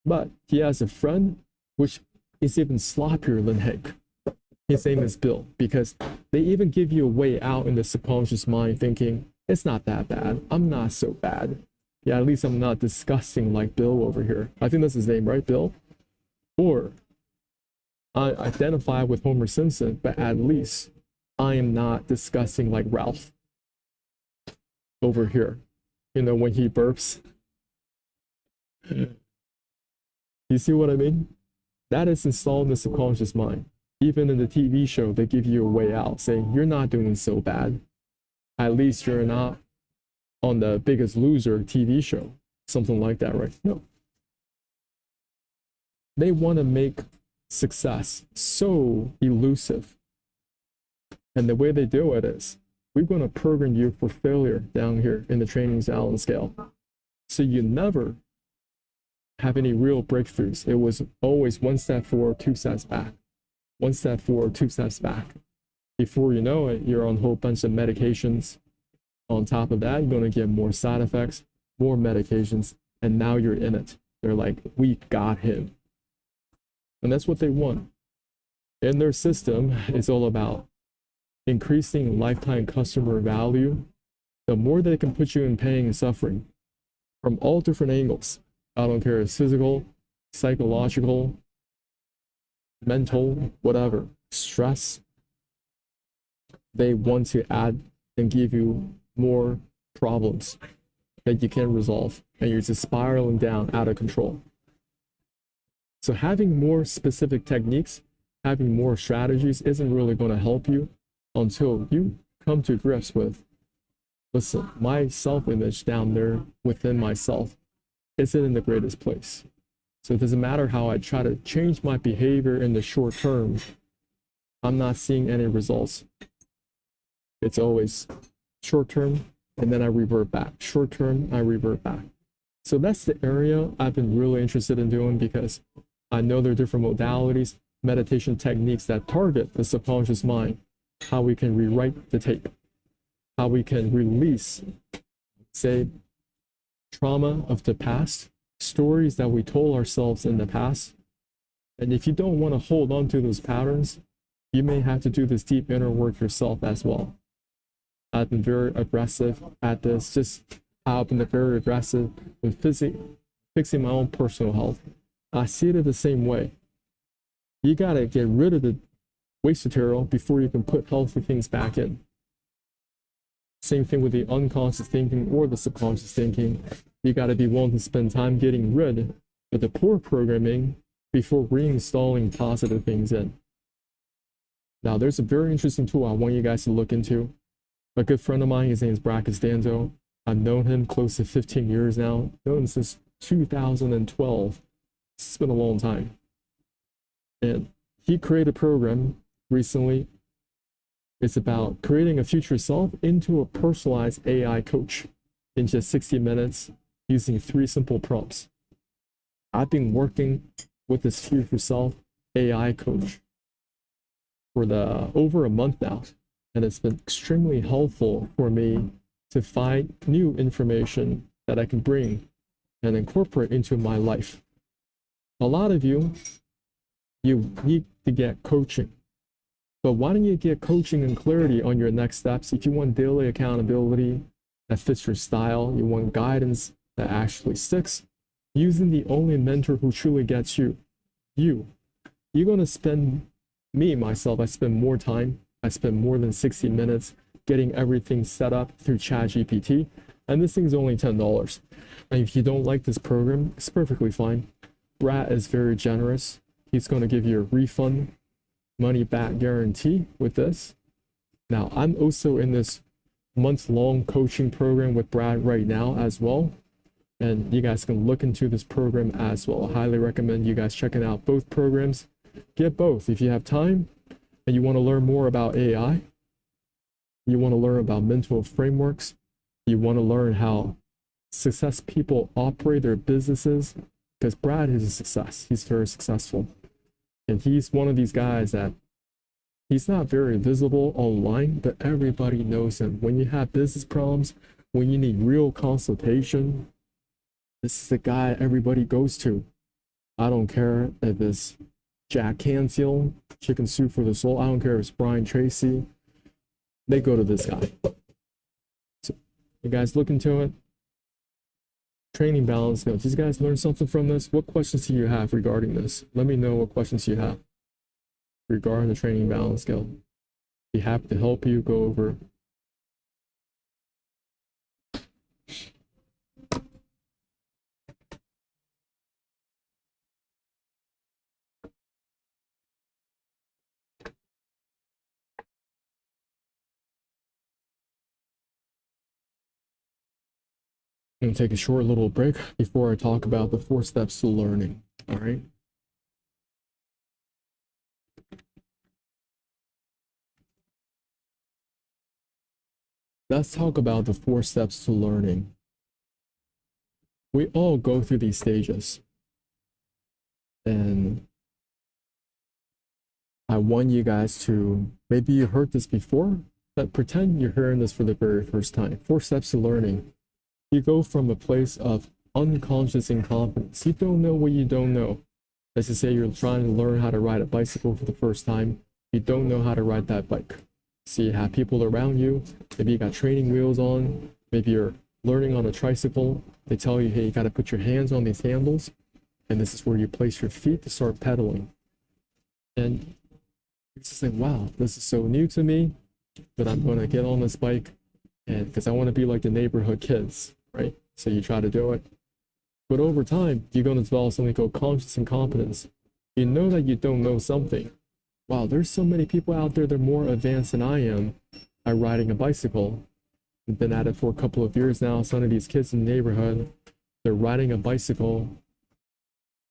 But he has a friend which is even sloppier than Hank. His name is Bill, because they even give you a way out in the subconscious mind thinking, it's not that bad. I'm not so bad. Yeah, at least I'm not disgusting like Bill over here. I think that's his name, right, Bill? Or I identify with Homer Simpson, but at least I am not disgusting like Ralph over here. You know, when he burps. You see what I mean? That is installed in the subconscious mind. Even in the TV show, they give you a way out, saying, you're not doing so bad. At least you're not on the Biggest Loser TV show. Something like that, right? No. They want to make success so elusive. And the way they do it is, we're going to program you for failure down here in the training balance scale. So you never have any real breakthroughs. It was always one step forward, two steps back. One step forward, two steps back. Before you know it, you're on a whole bunch of medications. On top of that, you're going to get more side effects, more medications, and now you're in it. They're like, we got him. And that's what they want. in their system is all about increasing lifetime customer value. The more they can put you in pain and suffering from all different angles. I don't care if it's physical, psychological, mental, whatever, stress. They want to add and give you more problems that you can't resolve, and you're just spiraling down out of control. So having more specific techniques, having more strategies isn't really going to help you until you come to grips with, listen, my self-image down there within myself isn't in the greatest place. So it doesn't matter how I try to change my behavior in the short term, I'm not seeing any results. It's always short term, and then I revert back. Short term, I revert back. So that's the area I've been really interested in doing, because I know there are different modalities, meditation techniques that target the subconscious mind, how we can rewrite the tape, how we can release, say, trauma of the past, stories that we told ourselves in the past. And if you don't want to hold on to those patterns, you may have to do this deep inner work yourself as well. I've been very aggressive at this, just I've been very aggressive with fixing my own personal health. I see it the same way. You got to get rid of the waste material before you can put healthy things back in. Same thing with the unconscious thinking or the subconscious thinking. You got to be willing to spend time getting rid of the poor programming before reinstalling positive things in. Now, there's a very interesting tool I want you guys to look into. A good friend of mine, his name is Brad Costanzo. I've known him close to 15 years now. Known him since 2012. It's been a long time. And he created a program recently. It's about creating a future self into a personalized AI coach in just 60 minutes using 3 simple prompts. I've been working with this future self AI coach for over a month now, and it's been extremely helpful for me to find new information that I can bring and incorporate into my life. A lot of you need to get coaching. But why don't you get coaching and clarity on your next steps? If you want daily accountability that fits your style, you want guidance that actually sticks, using the only mentor who truly gets you, you're going to spend, myself, I spend more time. I spend more than 60 minutes getting everything set up through ChatGPT, and this thing's only $10. And if you don't like this program, it's perfectly fine. Brad is very generous. He's going to give you a refund, money back guarantee with this. Now, I'm also in this month-long coaching program with Brad right now as well. And you guys can look into this program as well. I highly recommend you guys checking out both programs. Get both if you have time and you want to learn more about AI. You want to learn about mental frameworks. You want to learn how success people operate their businesses, because Brad is a success. He's very successful. And he's one of these guys that he's not very visible online, but everybody knows him. When you have business problems, when you need real consultation, this is the guy everybody goes to. I don't care if it's Jack Canfield, Chicken Soup for the Soul. I don't care if it's Brian Tracy. They go to this guy. So you guys look into it. Training balance skills. Did you guys learn something from this? What questions do you have regarding this? Let me know what questions you have regarding the training balance skill. Be happy to help you go over. I'm going to take a short little break before I talk about the 4 steps to learning. All right. Let's talk about the 4 steps to learning. We all go through these stages. And I want you guys to, maybe you heard this before, but pretend you're hearing this for the very first time. 4 steps to learning. You go from a place of unconscious incompetence. You don't know what you don't know. Let's just say you're trying to learn how to ride a bicycle for the first time. You don't know how to ride that bike. So you have people around you. Maybe you got training wheels on. Maybe you're learning on a tricycle. They tell you, hey, you got to put your hands on these handles. And this is where you place your feet to start pedaling. And it's just like, wow, this is so new to me. But I'm going to get on this bike. And because I want to be like the neighborhood kids, right? So you try to do it. But over time, you're going to develop something called conscious incompetence. You know that you don't know something. Wow, there's so many people out there that are more advanced than I am at riding a bicycle. I've been at it for a couple of years now. Some of these kids in the neighborhood, they're riding a bicycle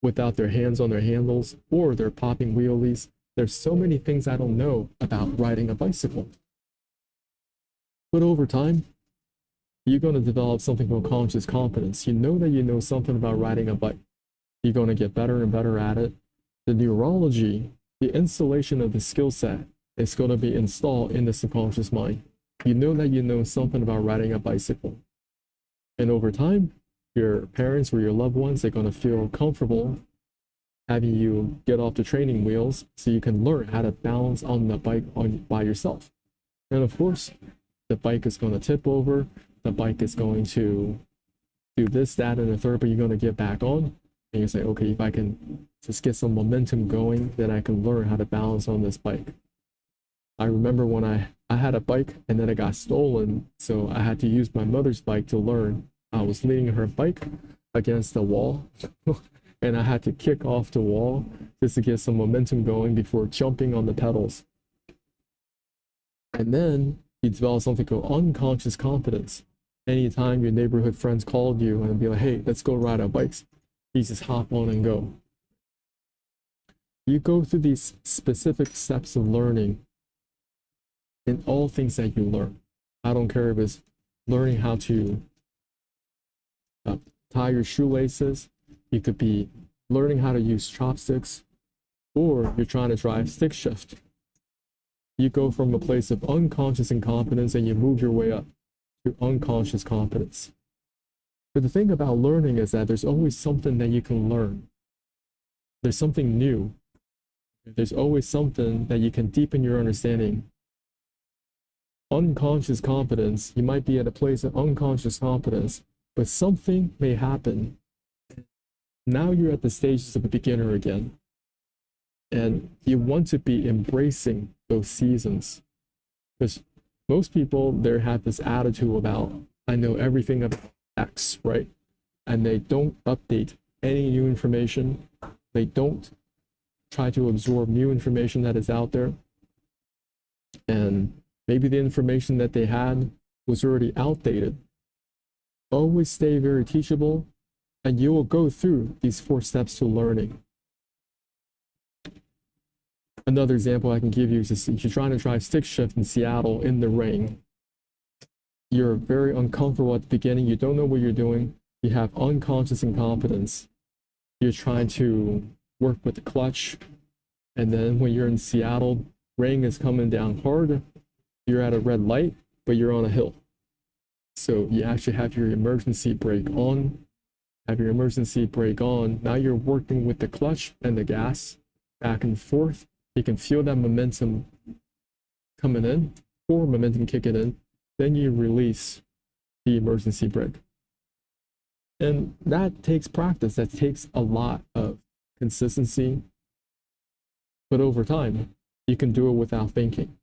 without their hands on their handles, or they're popping wheelies. There's so many things I don't know about riding a bicycle. But over time, you're going to develop something called conscious competence. You know that you know something about riding a bike. You're going to get better and better at it. The neurology, the installation of the skill set is going to be installed in the subconscious mind. You know that you know something about riding a bicycle. And over time, your parents or your loved ones are going to feel comfortable having you get off the training wheels so you can learn how to balance on the bike by yourself. And of course, the bike is going to tip over. The bike is going to do this, that, and the third, but you're going to get back on. And you say, okay, if I can just get some momentum going, then I can learn how to balance on this bike. I remember when I had a bike and then it got stolen, so I had to use my mother's bike to learn. I was leaning her bike against the wall, and I had to kick off the wall just to get some momentum going before jumping on the pedals. And then you develop something called unconscious competence. Anytime your neighborhood friends called you and be like, hey, let's go ride our bikes, you just hop on and go. You go through these specific steps of learning in all things that you learn. I don't care if it's learning how to tie your shoelaces. You could be learning how to use chopsticks, or you're trying to drive stick shift. You go from a place of unconscious incompetence and you move your way up to unconscious competence. But the thing about learning is that there's always something that you can learn. There's something new. There's always something that you can deepen your understanding. Unconscious competence, you might be at a place of unconscious competence, but something may happen. Now you're at the stages of a beginner again. And you want to be embracing those seasons. Because most people, they have this attitude about, I know everything about X, right? And they don't update any new information. They don't try to absorb new information that is out there. And maybe the information that they had was already outdated. Always stay very teachable, and you will go through these 4 steps to learning. Another example I can give you is just, if you're trying to drive stick shift in Seattle in the rain, you're very uncomfortable at the beginning. You don't know what you're doing. You have unconscious incompetence. You're trying to work with the clutch. And then when you're in Seattle, rain is coming down hard. You're at a red light, but you're on a hill. So you actually have your emergency brake on. Have your emergency brake on. Now you're working with the clutch and the gas back and forth. You can feel that momentum coming in, or momentum kicking in. Then you release the emergency brake. And that takes practice. That takes a lot of consistency. But over time, you can do it without thinking.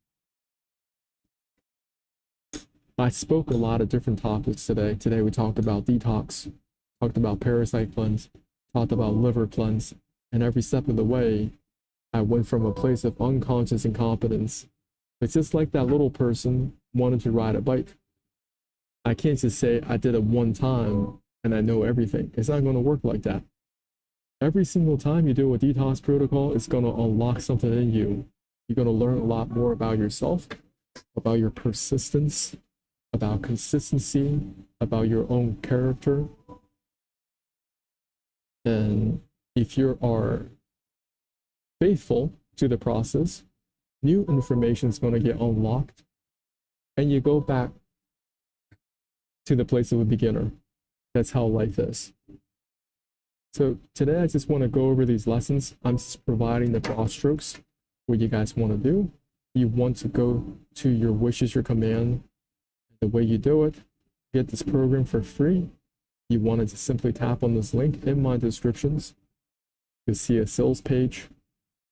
I spoke a lot of different topics today. Today we talked about detox, talked about parasite cleanse, talked about liver cleanse, and every step of the way, I went from a place of unconscious incompetence. It's just like that little person wanted to ride a bike. I can't just say I did it one time and I know everything. It's not going to work like that. Every single time you do a detox protocol, it's going to unlock something in you. You're going to learn a lot more about yourself, about your persistence, about consistency, about your own character. And if you are faithful to the process, new information is going to get unlocked, and you go back to the place of a beginner. That's how life is. So today I just want to go over these lessons. I'm just providing the broad strokes, what you guys want to do. You want to go to your wishes, your command. The way you do it, get this program for free. You want to simply tap on this link in my descriptions. You'll see a sales page.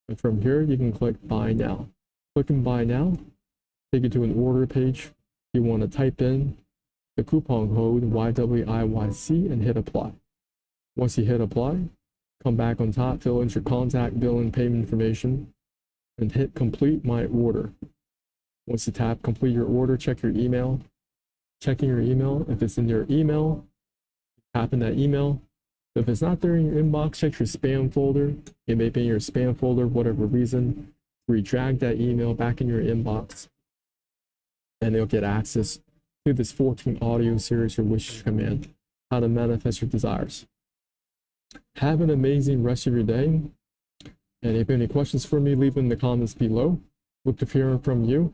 And from here, you can click Buy Now. Clicking Buy Now, take you to an order page. You want to type in the coupon code YWIYC and hit Apply. Once you hit Apply, come back on top, fill in your contact, bill, and payment information, and hit Complete My Order. Once you tap Complete Your Order, check your email. Checking your email, if it's in your email, tap in that email. If it's not there in your inbox, check your spam folder. It may be in your spam folder, whatever reason. Redrag that email back in your inbox, and you'll get access to this 14 audio series, your wish command, how to manifest your desires. Have an amazing rest of your day. And if you have any questions for me, leave them in the comments below. Look to hear from you.